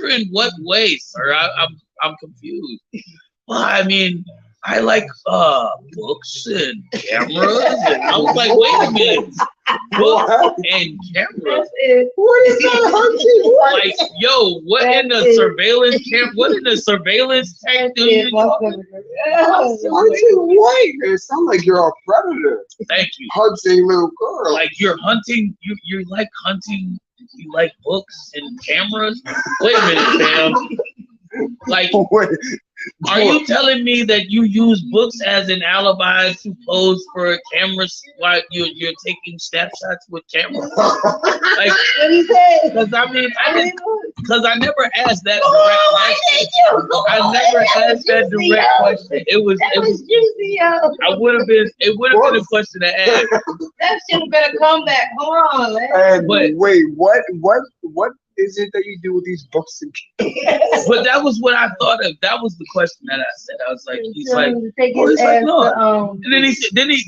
in what way, sir? I'm confused. Well, I mean, I like books and cameras. And I was like, wait a minute. Books and cameras. What is that hunting? What? Like, yo, what in the surveillance camp? What in the surveillance tech do you talking? Hunting what? It sounds like you're a predator. Thank you. Hunting little girl. Like you're hunting, you like hunting, you like books and cameras. Wait a minute, fam. Like, Wait. are you telling me that you use books as an alibi to pose for cameras while you're taking snapshots with cameras? Like, What he said? because I mean, because I never asked that direct question. I never asked that direct question. It was juicy, yo. it would have been a question to ask. That should have been a comeback. Hold on, man. And But- wait, what is it that you do with these books and But that was what I thought of. That was the question that I said. I was like, he's like, Take oh, his he's like, ass no. to, And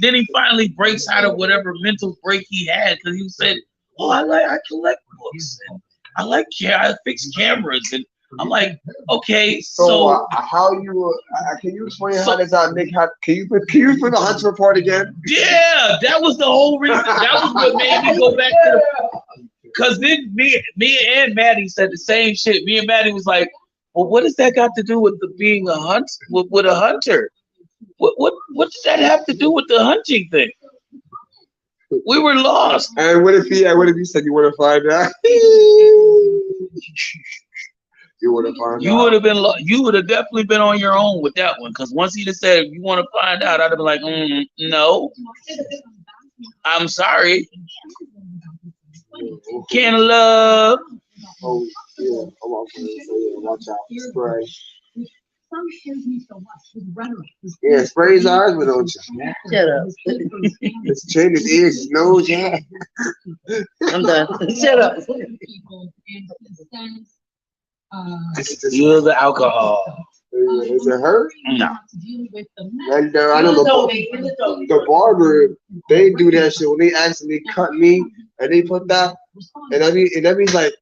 then he finally breaks out of whatever mental break he had because he said, "Oh, I collect books and I like I fix cameras." And I'm like, okay, so so how you can you explain how does that make can you put the Hunts report again? yeah, that was the whole reason. That was what made me go back to because then me and Maddie said the same shit. Me and Maddie was like, well, what does that got to do with being a hunt with a hunter? What does that have to do with the hunting thing? We were lost. And what if he said you want to find out? You want to find You out? would have been you would have definitely been on your own with that one because once he'd have said you want to find out, I'd have been like, no, I'm sorry. Can of love. Oh yeah, I'm off there. So yeah, watch out. Spray. Some scares me so much. His rhetoric. Yeah, spray his eyes with don't you? Shut up. Let's change his ears, his nose, yeah. I'm done. Shut up. People and his sense, You're the alcohol. Is it her? No. And I know the barber, they do that shit when they actually cut me and they put that, and that means like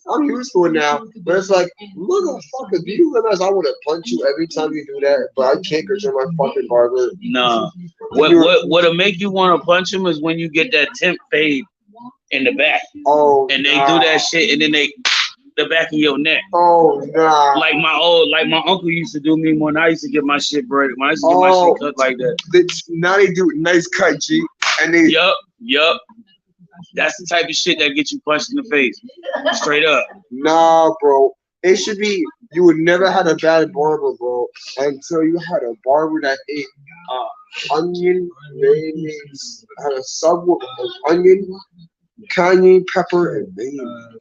I'm used to it now. But it's like, motherfucker, do you realize I want to punch you every time you do that? But I can't because you're my fucking barber. No. What'll make you want to punch him is when you get that temp fade in the back. Oh, And they do that shit and then they the back of your neck. Oh nah. Like my uncle used to do me when I used to get my shit braided. When I used to get my shit cut like that. Now they do nice cut, G. And they Yup. That's the type of shit that gets you punched in the face. Straight up. Nah, bro. It should be you would never had a bad barber, bro, until you had a barber that ate onion, mayonnaise, had a sub of onion, cayenne pepper, and mayonnaise.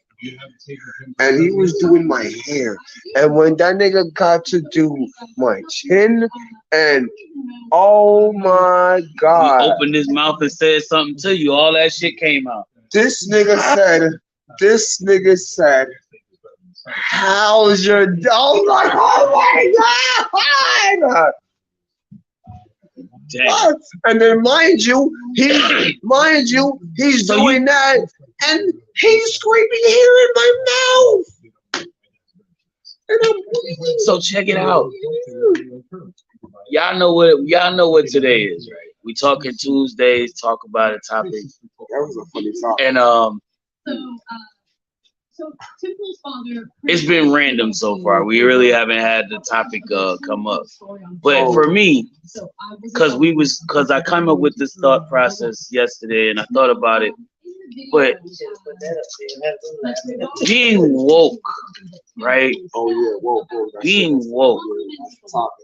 And he was doing my hair. And when that nigga got to do my chin, and oh my God. He opened his mouth and said something to you. All that shit came out. This nigga said, how's your dog? Like, oh my God. Damn. And then mind you, he's doing that, and he's scraping hair in my mouth. And I'm bleeding. So check it out. Y'all know what today is, right? We talking Tuesdays, talk about a topic. That was a funny topic. And So Temple's father. it's been random so far. We really haven't had the topic come up. But for me, cause I came up with this thought process yesterday and I thought about it. But being woke, right? Oh yeah, whoa. Being woke.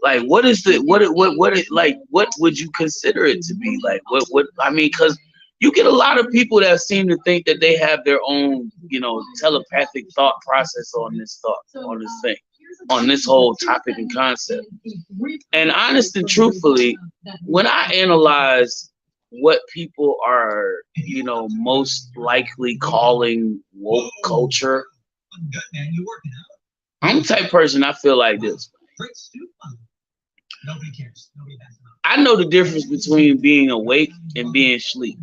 Like what would you consider it to be? Like what I mean, cause you get a lot of people that seem to think that they have their own, telepathic thought process on this thing, on this whole topic and concept. And honest and truthfully, when I analyze what people are, most likely calling woke culture, I'm the type of person I feel like this. I know the difference between being awake and being asleep.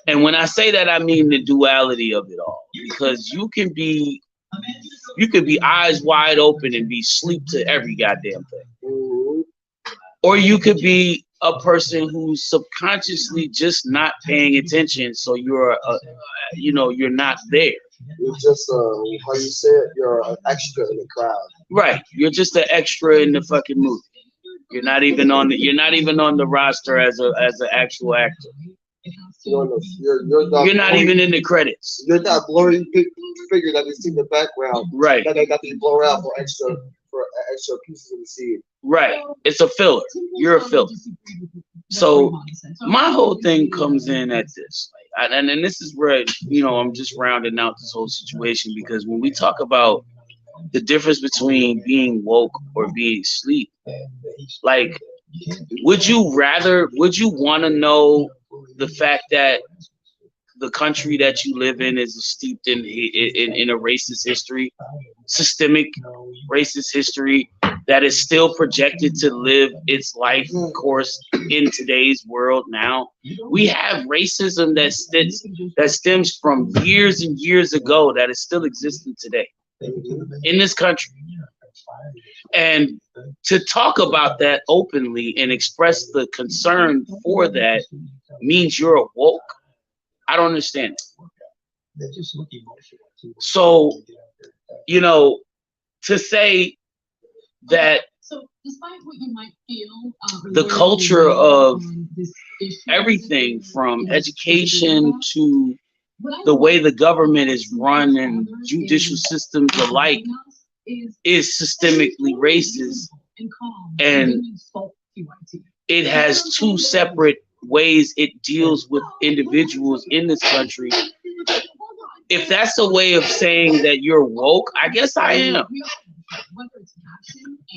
And when I say that, I mean the duality of it all. Because you can be eyes wide open and be asleep to every goddamn thing. Or you could be a person who's subconsciously just not paying attention, so you're you're not there. You're just how you say it, you're an extra in the crowd. Right. You're just an extra in the fucking movie. You're not even on the roster as an actual actor. You're not even in the credits. You're that blurry figure that is in the background. Right. That they got to blow out for extra pieces of the scene. Right. It's a filler. You're a filler. So my whole thing comes in at this, and this is where I'm just rounding out this whole situation, because when we talk about the difference between being woke or being asleep, like, would you want to know the fact that the country that you live in is steeped in a racist history, systemic racist history that is still projected to live its life course in today's world now? We have racism that stems from years and years ago that is still existing today in this country. And to talk about that openly and express the concern for that means you're woke. I don't understand it. So, to say that so despite what you might feel, the culture of everything from education to the way the government is run and judicial systems alike is systemically racist, and it has two separate ways it deals with individuals in this country. If that's a way of saying that you're woke, I guess I am.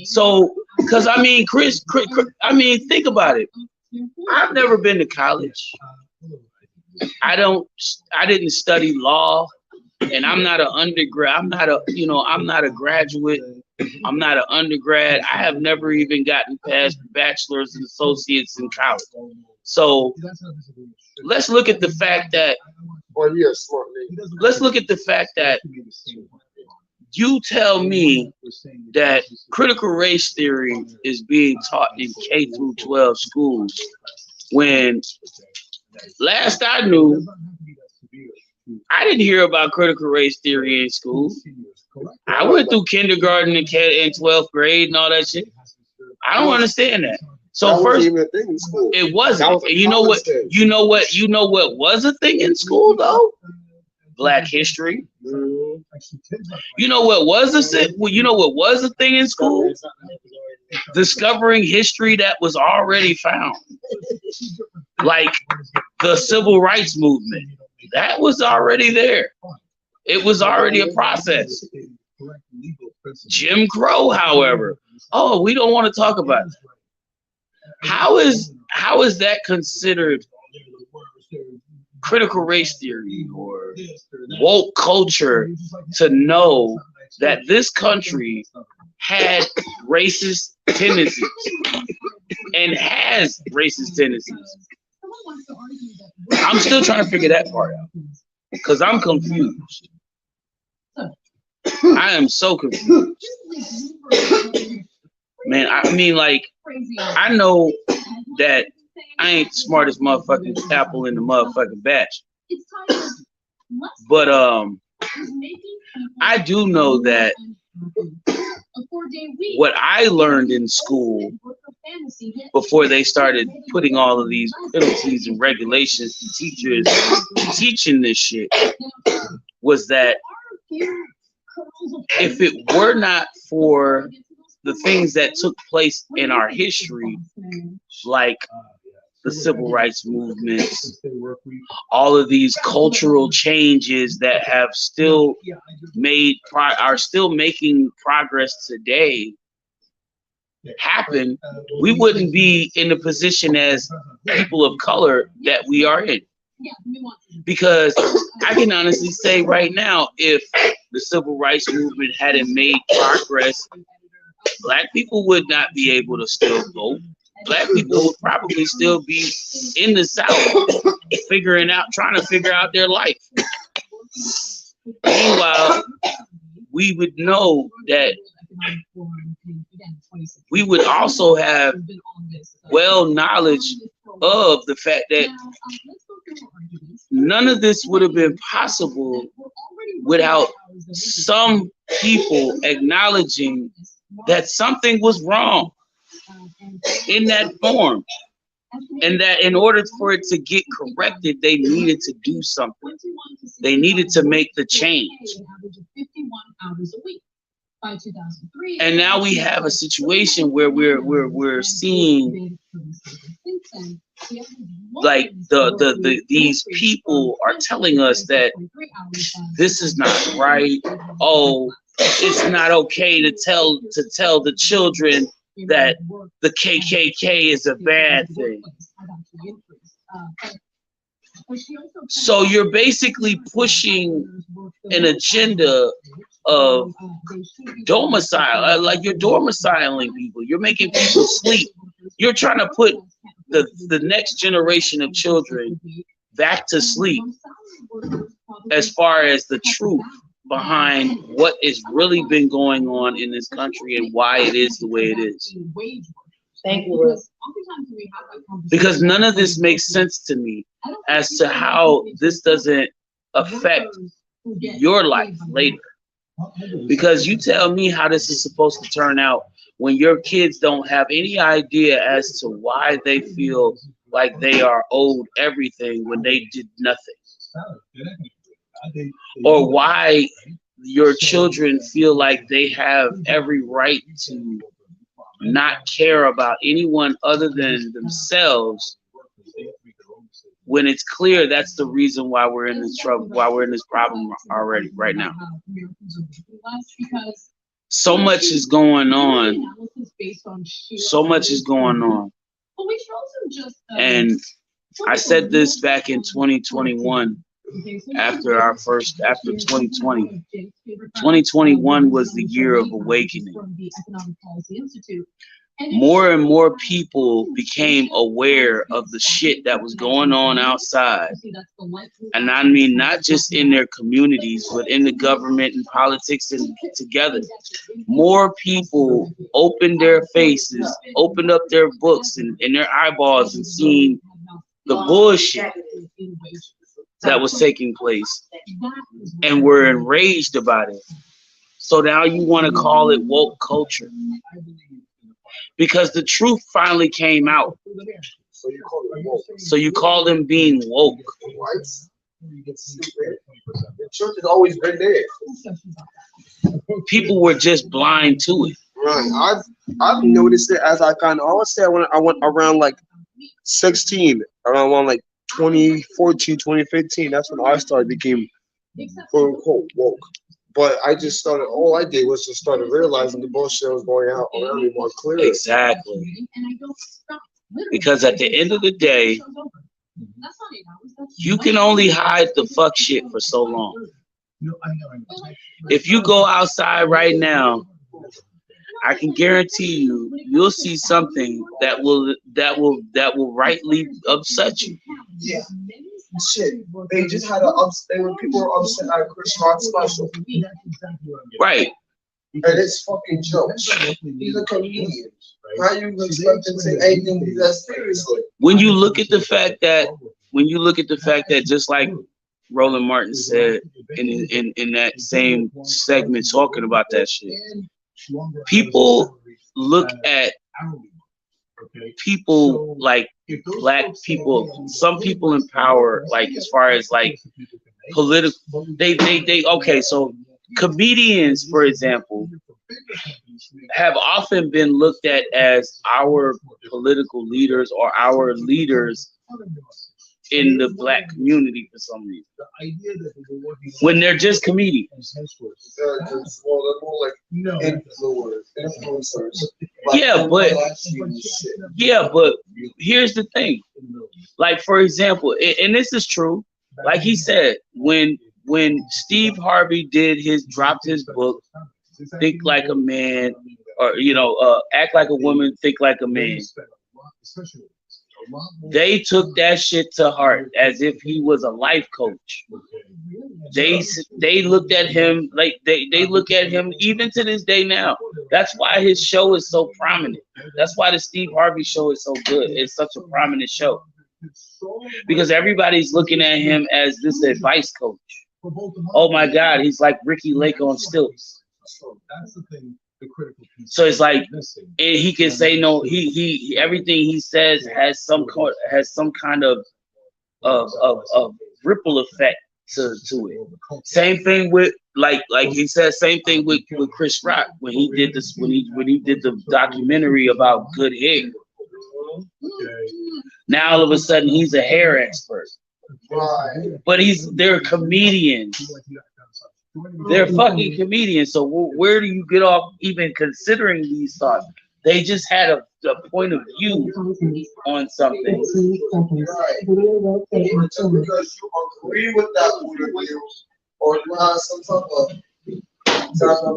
So, because Chris, think about it. I've never been to college. I didn't study law, and I'm not an undergrad. I'm not a graduate. I'm not an undergrad. I have never even gotten past bachelor's and associates in college. So let's look at the fact that you tell me that critical race theory is being taught in K through 12 schools, when last I knew, I didn't hear about critical race theory in school. I went through kindergarten and 12th grade and all that shit. I don't understand that. So first, it wasn't. You know what was a thing in school though? Black history. You know what was a thing in school? Discovering history that was already found, like the civil rights movement. That was already there. It was already a process. Jim Crow, however, we don't want to talk about it. How is that considered critical race theory or woke culture to know that this country had racist tendencies and has racist tendencies? I'm still trying to figure that part out because I'm confused. I am so confused. Man, I know that I ain't the smartest motherfucking apple in the motherfucking batch. But I do know that what I learned in school before they started putting all of these penalties and regulations to teachers teaching this shit was that if it were not for the things that took place in our history, like the civil rights movements, all of these cultural changes that have still are still making progress today happen, we wouldn't be in the position as people of color that we are in. Because I can honestly say right now, if the civil rights movement hadn't made progress, Black people would not be able to still vote. Black people would probably still be in the South trying to figure out their life. Meanwhile, we would know that economic forum in, again, 2016. we would also have There's been all this, well knowledge of the fact that Now, let's go through our arguments. none of this would have been possible without some people acknowledging that something was wrong in that form, and that in order for it to get corrected, they needed to do something. They needed to make the change. And now we have a situation where we're seeing like these people are telling us that this is not right. Oh, it's not okay to tell the children that the KKK is a bad thing. So you're basically pushing an agenda of domicile, like you're domiciling people. You're making people sleep. You're trying to put the next generation of children back to sleep as far as the truth behind what has really been going on in this country and why it is the way it is. Thank you. Because none of this makes sense to me as to how this doesn't affect your life later. Because you tell me how this is supposed to turn out when your kids don't have any idea as to why they feel like they are owed everything when they did nothing. Or why your children feel like they have every right to not care about anyone other than themselves, when it's clear that's the reason why we're in this trouble, why we're in this problem already right now. So much is going on. So much is going on. And I said this back in 2021, after 2020. 2021 was the year of awakening. More and more people became aware of the shit that was going on outside. And I mean, not just in their communities, but in the government and politics and together. More people opened their faces, opened up their books and their eyeballs and seen the bullshit that was taking place and were enraged about it. So now you want to call it woke culture. Because the truth finally came out. So you call them being woke. What? The truth has always been there. People were just blind to it. Right. I've noticed it as I kind of always say I went around like 16, around like 2014, 2015. That's when I started became quote unquote woke. But I just started, all I did was just started realizing the bullshit was going out around me more clearly. Exactly. Because at the end of the day, you can only hide the fuck shit for so long. If you go outside right now, I can guarantee you'll see something that will rightly upset you. Yeah. Shit, they just had when people were upset at Chris Rock special. Right. And it's fucking jokes. He's a comedian. How you expect to take anything that seriously? When you look at the fact that just like Roland Martin said in that same segment talking about that shit, people look at people like black people, some people in power, like as far as like political, they okay, so comedians, for example, have often been looked at as our political leaders or our leaders in the black community for some reason, when they're just comedians. Well, they're more like influencers. Yeah, but here's the thing. Like, for example, and this is true, like he said, when Steve Harvey dropped his book, Think Like a Man, or Act Like a Woman, Think Like a Man. They took that shit to heart as if he was a life coach. They looked at him like they look at him even to this day now. That's why his show is so prominent. That's why the Steve Harvey show is so good. It's such a prominent show because everybody's looking at him as this advice coach. Oh my God, he's like Ricky Lake on stilts. That's the thing. The critical piece. So it's like he can say no. He everything he says has some kind of ripple effect to it. Same thing with like he said. Same thing with Chris Rock when he did this when he did the documentary about good hair. Now all of a sudden he's a hair expert. But they're comedians. They're fucking comedians. So where do you get off even considering these thoughts? They just had a point of view on something. Right. Just because you agree with that point of view, or you have some type of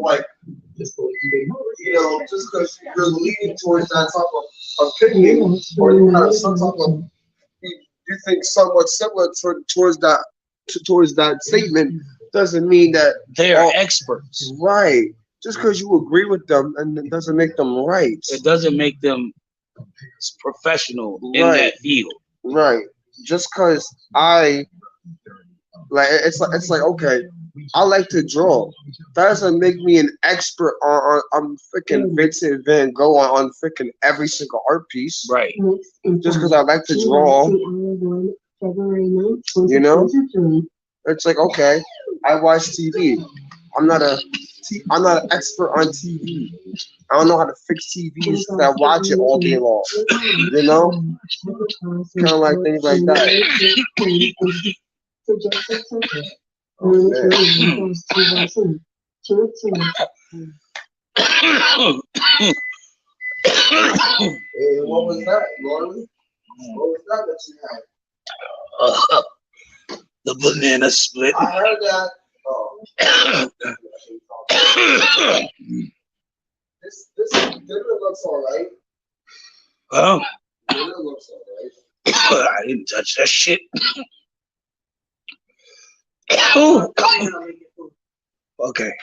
like, just because you're leaning towards that type of opinion, or you have some type of you think somewhat similar towards that statement, doesn't mean that they are experts. Right. Just because you agree with them, and it doesn't make them right. It doesn't make them professional in that field. Right. Just because I like, it's like okay, I like to draw. That doesn't make me an expert on freaking Vincent Van Gogh on freaking every single art piece. Right. Just because I like to draw. You know, it's like okay, I watch TV. I'm not an expert on TV. I don't know how to fix TVs. I watch it all day long. You know, kind of like things like that. Hey, what was that, Norman? What was that you had? The banana split. I heard that. Oh. This dinner looks alright. Oh. Dinner looks alright. I didn't touch that shit. Oh. Okay.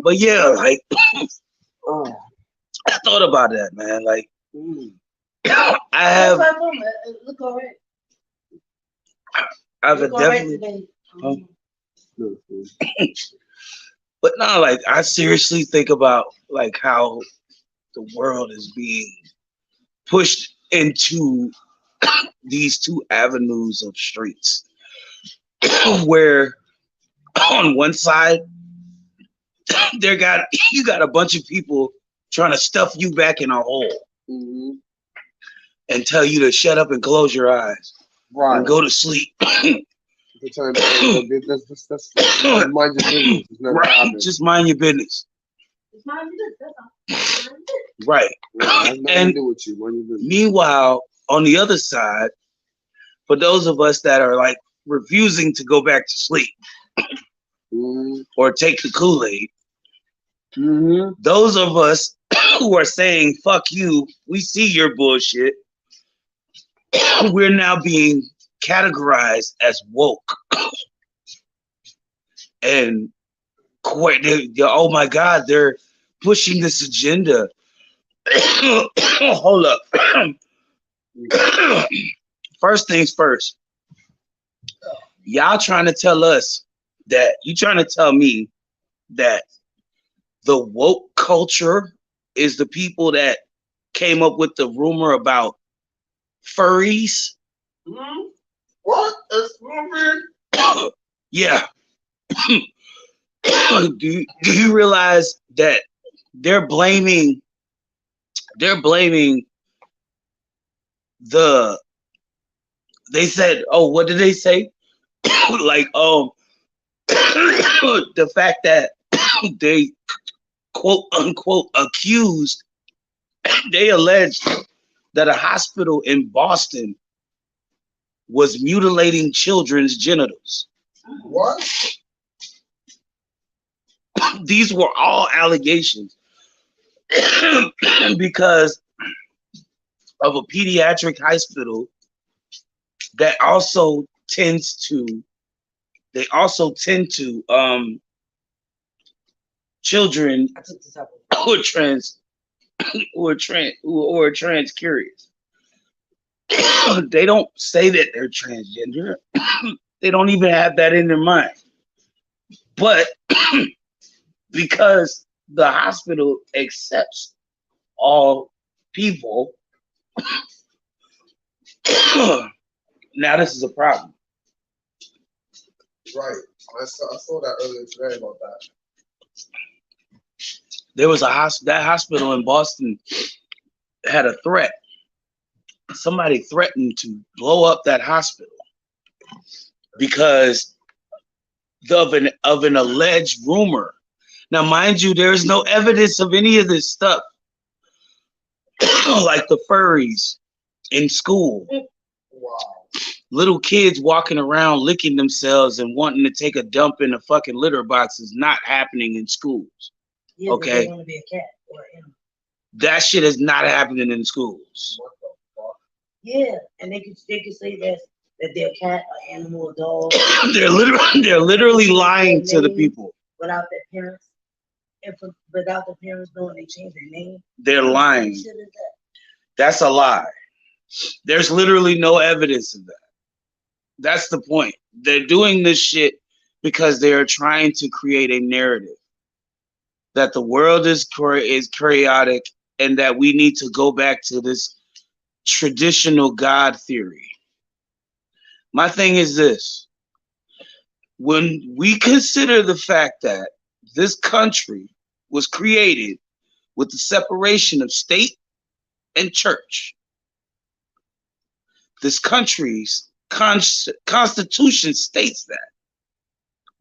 But yeah, like I thought about that, man. Like I've definitely but no, like I seriously think about like how the world is being pushed into these two avenues of streets where on one side you got a bunch of people trying to stuff you back in a hole and tell you to shut up and close your eyes and go to sleep. Just mind your business. Right. And meanwhile, on the other side, for those of us that are like refusing to go back to sleep or take the Kool-Aid, those of us who are saying, fuck you, we see your bullshit, we're now being categorized as woke. And oh my God, they're pushing this agenda. Hold up. First things first. Y'all trying to tell us that you trying to tell me that the woke culture is the people that came up with the rumor about furries? What? That's rumor? Yeah. Do you realize that they're blaming they said, oh, what did they say? Like, the fact that they quote unquote accused, they alleged that a hospital in Boston was mutilating children's genitals. What? These were all allegations because of a pediatric hospital that also tends to children who are trans curious. They don't say that they're transgender. They don't even have that in their mind. But because the hospital accepts all people, now this is a problem. Right. I saw that earlier today about that. There was that hospital in Boston had a threat. Somebody threatened to blow up that hospital because of an alleged rumor. Now, mind you, there is no evidence of any of this stuff. Like the furries in school. Wow. Little kids walking around licking themselves and wanting to take a dump in a fucking litter box is not happening in schools. Yeah, Okay. They want to be a cat or an animal. That shit is not happening in schools. What the fuck? Yeah, and they could say that they're a cat, an animal, a dog. They're literally lying to the people. Without their parents, without the parents knowing they changed their name. They're lying. What shit is that? That's a lie. There's literally no evidence of that. That's the point. They're doing this shit because they are trying to create a narrative that the world is chaotic and that we need to go back to this traditional God theory. My thing is this. When we consider the fact that this country was created with the separation of state and church, this country's constitution states that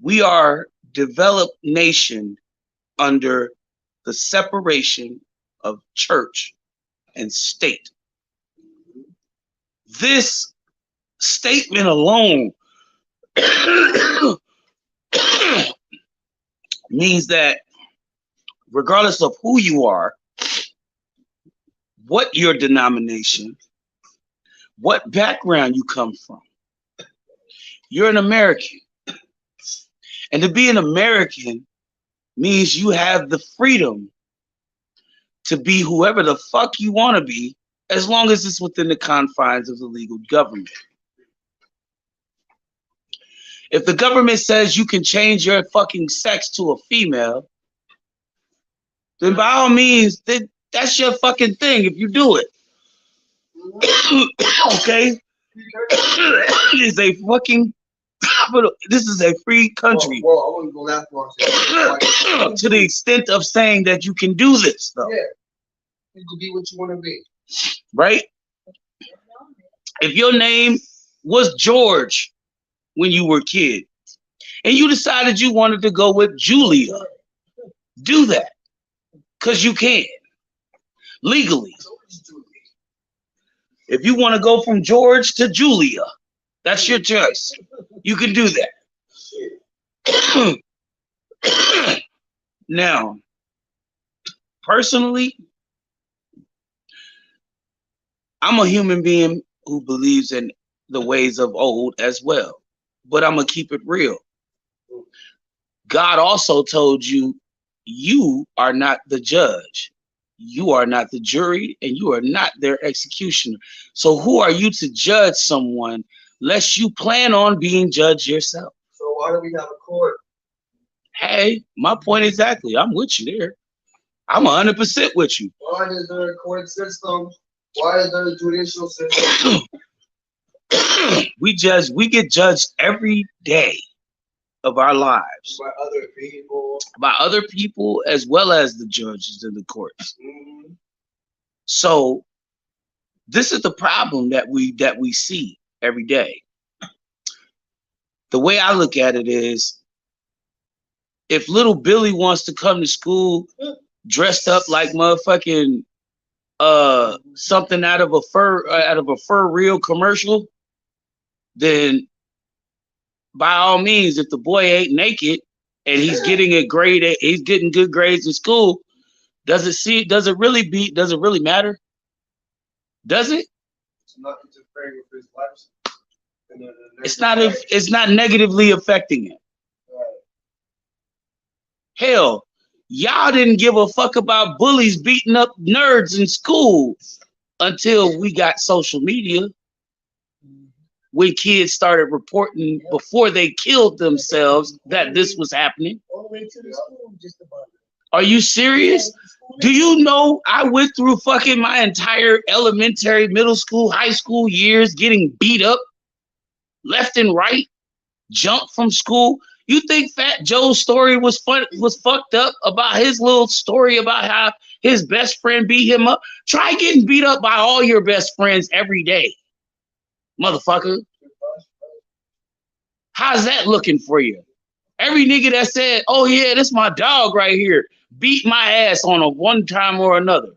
we are developed nation under the separation of church and state. This statement alone means that regardless of who you are, what your denomination, what background you come from, you're an American. And to be an American means you have the freedom to be whoever the fuck you want to be, as long as it's within the confines of the legal government. If the government says you can change your fucking sex to a female, then by all means, that's your fucking thing if you do it. Okay? This is a free country. Well, I wouldn't go that far. To the extent of saying that you can do this, though. Yeah. You can be what you want to be. Right? If your name was George when you were a kid, and you decided you wanted to go with Julia, do that. Because you can. Legally. If you want to go from George to Julia, that's your choice. You can do that. Now, personally, I'm a human being who believes in the ways of old as well. But I'm going to keep it real. God also told you, you are not the judge. You are not the jury, and you are not their executioner. So who are you to judge someone lest you plan on being judged yourself? So why do we have a court? Hey, my point exactly. I'm with you there. I'm 100% with you. Why is there a court system? Why is there a judicial system? We get judged every day of our lives By other people. by other people as well as the judges in the courts. Mm-hmm. So this is the problem that we see every day. The way I look at it is, if little Billy wants to come to school dressed up like motherfucking something out of a fur real commercial, then by all means, if the boy ain't naked and he's getting he's getting good grades in school, does it really matter? Does it? It's not interfering with his life. It's not negatively affecting it. Right. Hell, y'all didn't give a fuck about bullies beating up nerds in school until we got social media. When kids started reporting before they killed themselves that this was happening. All the way to the school, just about. Are you serious? Do you know I went through fucking my entire elementary, middle school, high school years getting beat up left and right, jumped from school? You think Fat Joe's story was fucked up about his little story about how his best friend beat him up? Try getting beat up by all your best friends every day, motherfucker. How's that looking for you? Every nigga that said, oh yeah, this my dog right here, beat my ass on a one time or another.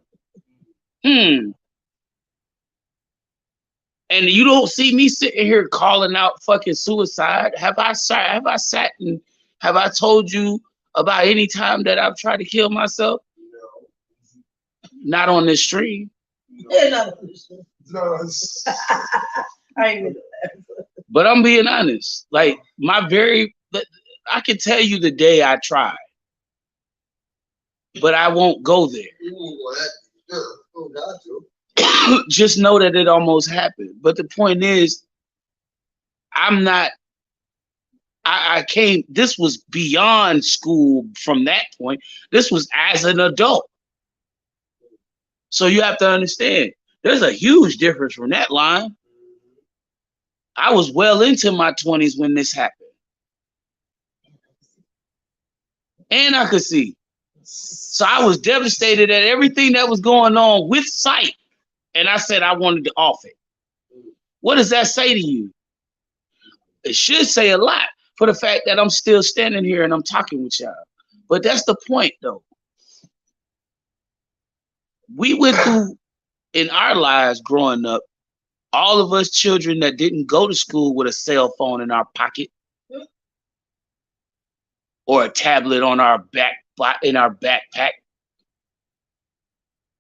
And you don't see me sitting here calling out fucking suicide. Have I sat and have I told you about any time that I've tried to kill myself? Not on this stream. No. I ain't But I'm being honest. Like I can tell you the day I tried, but I won't go there. Just know that it almost happened. But the point is, this was beyond school from that point. This was as an adult. So you have to understand, there's a huge difference from that line. I was well into my 20s when this happened. And I could see. So I was devastated at everything that was going on with sight. And I said I wanted to off it. What does that say to you? It should say a lot for the fact that I'm still standing here and I'm talking with y'all. But that's the point, though. We went through, in our lives growing up, all of us children that didn't go to school with a cell phone in our pocket or a tablet on our backpack.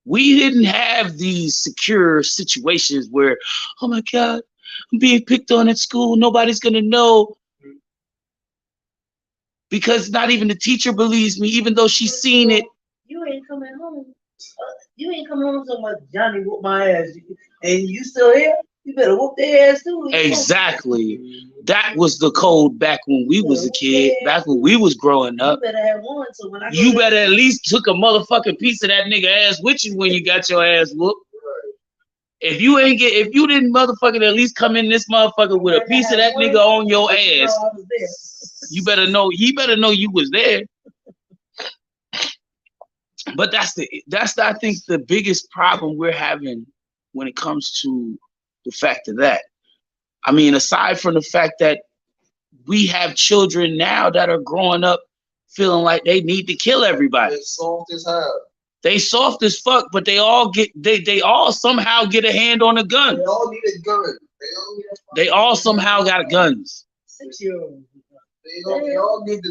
We didn't have these secure situations where, oh my God, I'm being picked on at school. Nobody's gonna know. Because not even the teacher believes me, even though she's seen it. You ain't coming home. You ain't coming home so much. Johnny whooped my ass. And you still here? You better whoop their ass too. Exactly. That was the code back when we was a kid, back when we was growing up. You better have one. So when you better at least took a motherfucking piece of that nigga ass with you when you got your ass whooped. If you didn't motherfucking at least come in this motherfucker with a piece of that nigga on your ass, you better know. He better know you was there. But that's I think the biggest problem we're having when it comes to the fact of that. I mean, aside from the fact that we have children now that are growing up feeling like they need to kill everybody. They're soft as hell. They soft as fuck, but they all somehow get a hand on a gun. They all need a gun. They all somehow got guns. 6-year-old. They all think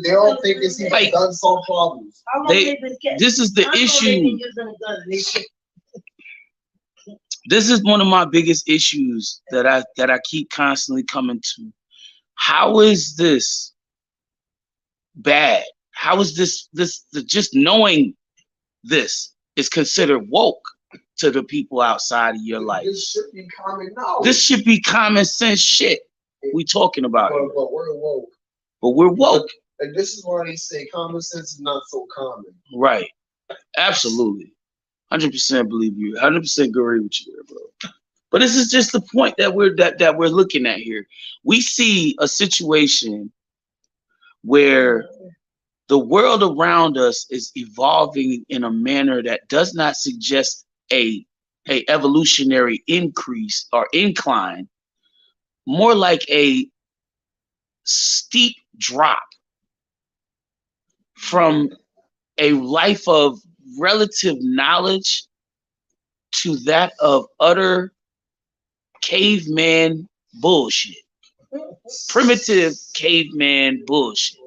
it's like guns solve problems. This is the issue. This is one of my biggest issues that I keep constantly coming to. How is this bad? How is this just knowing this is considered woke to the people outside of your life? This should be common knowledge. This should be common sense shit we talking about. But we're woke. But we're woke. And this is why they say common sense is not so common. Right. Absolutely. 100% believe you. 100% agree with you there, bro. But this is just the point that we're looking at here. We see a situation where the world around us is evolving in a manner that does not suggest a evolutionary increase or incline, more like a steep drop from a life of relative knowledge to that of utter caveman bullshit. primitive caveman bullshit.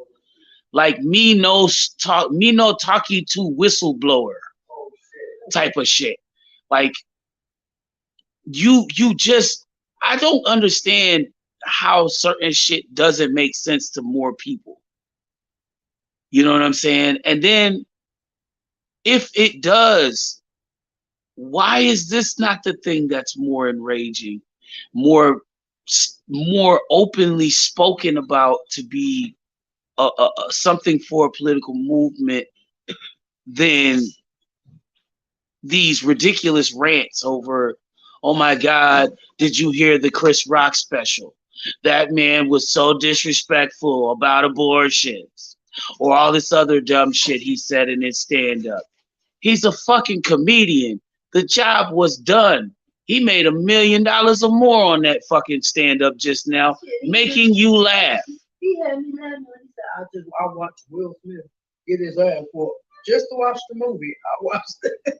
Like me no talkie to whistleblower type of shit. Like you just, I don't understand how certain shit doesn't make sense to more people. You know what I'm saying? And then if it does, why is this not the thing that's more enraging, more openly spoken about to be something for a political movement than these ridiculous rants over, oh my God, did you hear the Chris Rock special? That man was so disrespectful about abortions, or all this other dumb shit he said in his stand-up. He's a fucking comedian. The job was done. He made $1 million or more on that fucking stand-up just now, making you laugh. He had me laughing when he said, I watched Will Smith get his ass for just to watch the movie. I watched it.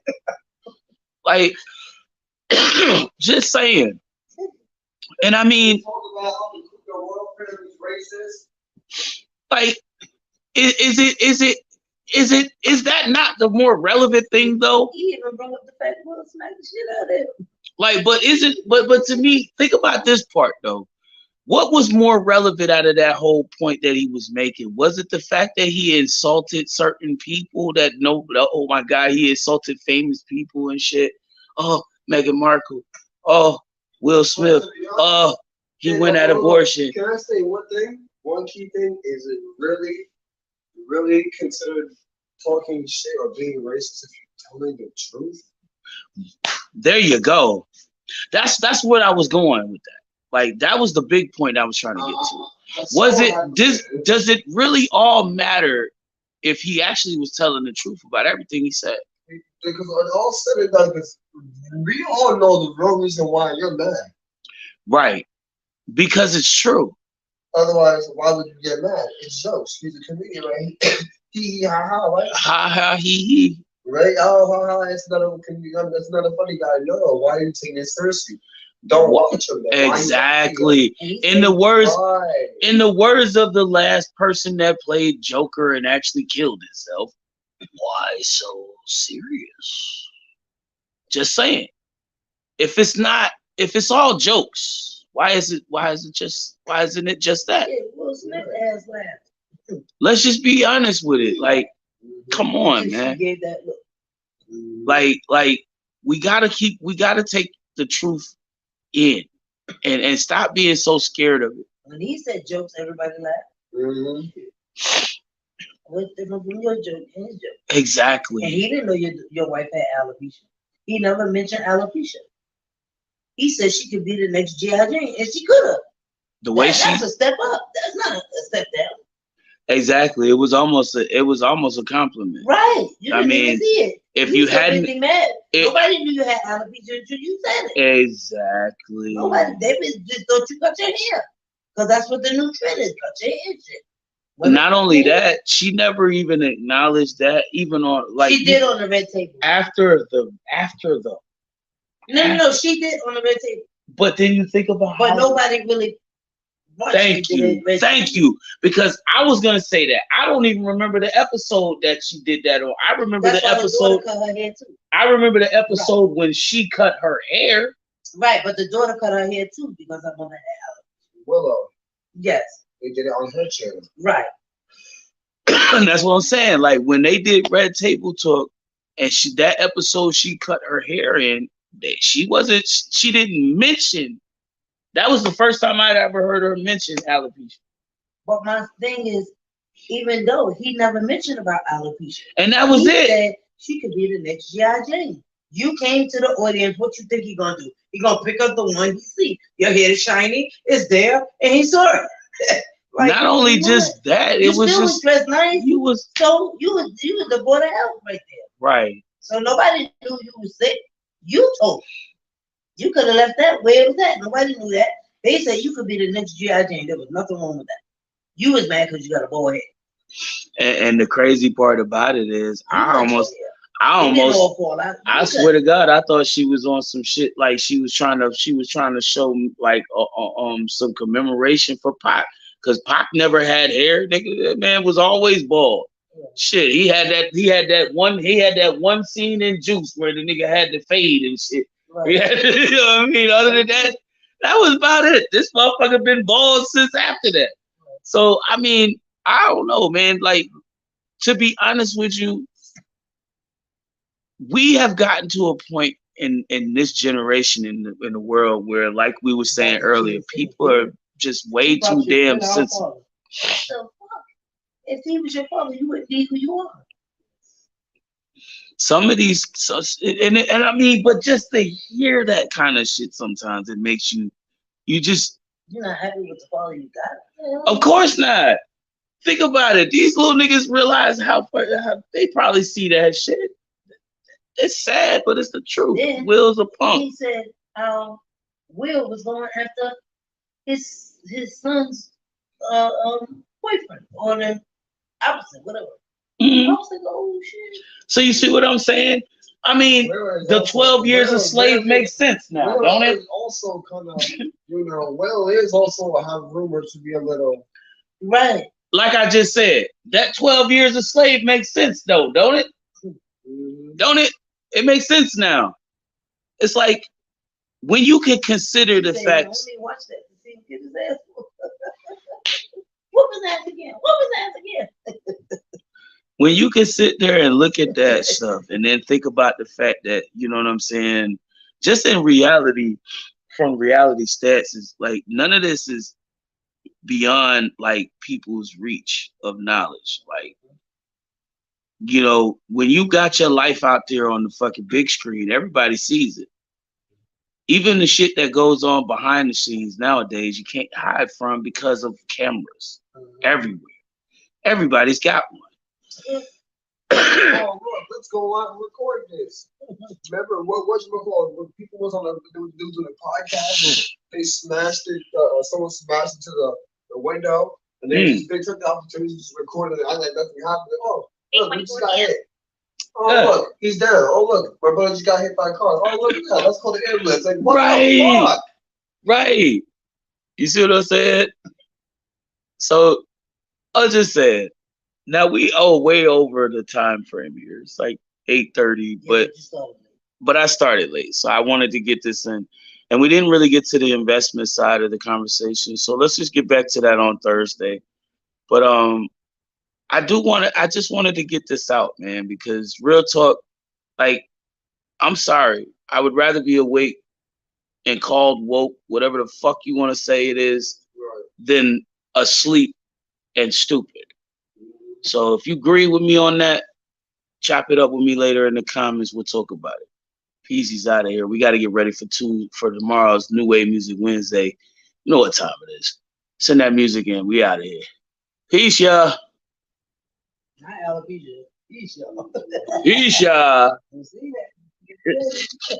Like, just saying. And I mean, like, is that not the more relevant thing though? He even brought up the fact that Will smacked the shit out of him. Like, but to me, think about this part though. What was more relevant out of that whole point that he was making? Was it the fact that he insulted certain people that know, oh my God, he insulted famous people and shit? Oh, Meghan Markle. Oh, Will Smith. Oh, he went at abortion. Can I say one thing? One key thing is it really considered talking shit or being racist if you're telling the truth? There you go. That's what I was going with that. Like, that was the big point I was trying to get to. Does it really all matter if he actually was telling the truth about everything he said? Because when all said and done, we all know the real reason why you're mad. Right. Because it's true. Otherwise, why would you get mad? It's jokes. He's a comedian, right? Hee ha ha, right? Ha ha he. Right? Oh ha ha, that's not a comedian. That's not a funny guy. No, why are you taking it seriously? Don't watch him. Exactly. In the words of the last person that played Joker and actually killed himself, why so serious? Just saying. If it's all jokes, why isn't it just that? Yeah, Will Smith ass laughed. Let's just be honest with it. Like, come on, man. Gave that look. Like we gotta take the truth in and stop being so scared of it. When he said jokes, everybody laughed. What's different from your joke and his joke? Exactly. And he didn't know your wife had alopecia. He never mentioned alopecia. He said she could be the next G.I. Jane, and she could have. That's a step up. That's not a step down. Exactly. It was almost a compliment. Right. You didn't even see it. If you hadn't, nobody knew you had alopecia until you said it. Exactly. Nobody. They just thought you cut your hair, because that's what the new trend is. Cut your hair shit. Not only that, she never even acknowledged that, even on like she did on the red table. After the. No, she did on the red table. But then you think about. But nobody really. Thank you. Because I was gonna say that I don't even remember the episode that she did that on. I remember the episode. Cut her hair too. I remember the episode when she cut her hair. Right, but the daughter cut her hair too because I'm on the hair. Willow. Yes. They did it on her channel. Right. And that's what I'm saying. Like when they did Red Table Talk, and that episode she cut her hair in, she didn't mention. That was the first time I'd ever heard her mention alopecia. But my thing is, even though he never mentioned about alopecia, and that was it. Said she could be the next G.I. Jane. You came to the audience. What you think he gonna do? He gonna pick up the one he see. Your hair is shiny. It's there, and he saw it. Like, not only just that, it was just dressed nice. You was the boy of health right there. Right. So nobody knew you was sick. You told. You could have left that where it was at. Nobody knew that. They said you could be the next G.I. Jane. There was nothing wrong with that. You was mad because you got a boy head. And the crazy part about it is, I I It didn't almost, all fall out. I swear to God, I thought she was on some shit like she was trying to show like some commemoration for Pac, because Pac never had hair. Nigga, that man was always bald. Shit, he had that one scene in Juice where the nigga had the fade and shit. Right. He had, you know what I mean? Other than that, that was about it. This motherfucker been bald since after that. So I mean, I don't know, man. Like, to be honest with you, we have gotten to a point in this generation in the world where, like we were saying earlier, people are just way too damn sensitive. So fuck. If he was your father, you wouldn't be who you are. Some of these, and I mean, but just to hear that kind of shit sometimes, it makes you just. You're not happy with the father you got. Of course not. Think about it. These little niggas realize how they probably see that shit. It's sad, but it's the truth. Then Will's a punk. He said Will was going after his son's boyfriend, or the opposite, whatever. Mhm. I was like, oh shit. So you see what I'm saying? I mean, the 12 years a slave makes sense now, Will don't it? is also kind of, Will is also have rumored to be a little. Right. Like I just said, that 12 years a slave makes sense though, don't it? Don't it? It makes sense now. It's like when you can consider the facts. Only watch that to see him get his ass whooped. Whoop his ass again. Whoop his ass again. When you can sit there and look at that stuff and then think about the fact that, you know what I'm saying, just in reality, from reality stats, is like none of this is beyond like people's reach of knowledge. Like, when you got your life out there on the fucking big screen, everybody sees it. Even the shit that goes on behind the scenes nowadays, you can't hide from because of cameras everywhere. Everybody's got one. Oh look, let's go out and record this. Remember when people was on they was doing a podcast, they smashed it. Someone smashed into the window, and they took the opportunity to record it. I like nothing happened. Oh, look, he just got hit. Oh look, he's dead. Oh look, my brother just got hit by a car. Oh look at that. Let's call the ambulance. Like what the fuck? Right. You see what I'm saying? So I just said. Now we way over the time frame here. It's like 8:30, but I started late, so I wanted to get this in, and we didn't really get to the investment side of the conversation. So let's just get back to that on Thursday. But I just wanted to get this out, man, because real talk, like, I'm sorry, I would rather be awake and called woke, whatever the fuck you want to say it is, than asleep and stupid. So if you agree with me on that, chop it up with me later in the comments. We'll talk about it. Peasy's out of here. We got to get ready for tomorrow's New Wave Music Wednesday. You know what time it is. Send that music in. We out of here. Peace, y'all. Not alopecia. Peace, y'all. Peace, y'all. See that?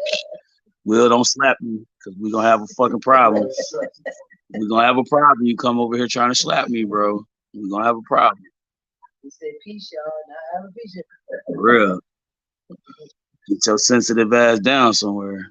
Will, don't slap me, because we're going to have a fucking problem. We're going to have a problem. You come over here trying to slap me, bro. We're going to have a problem. He said, peace, y'all, not alopecia. For real. Get your sensitive ass down somewhere.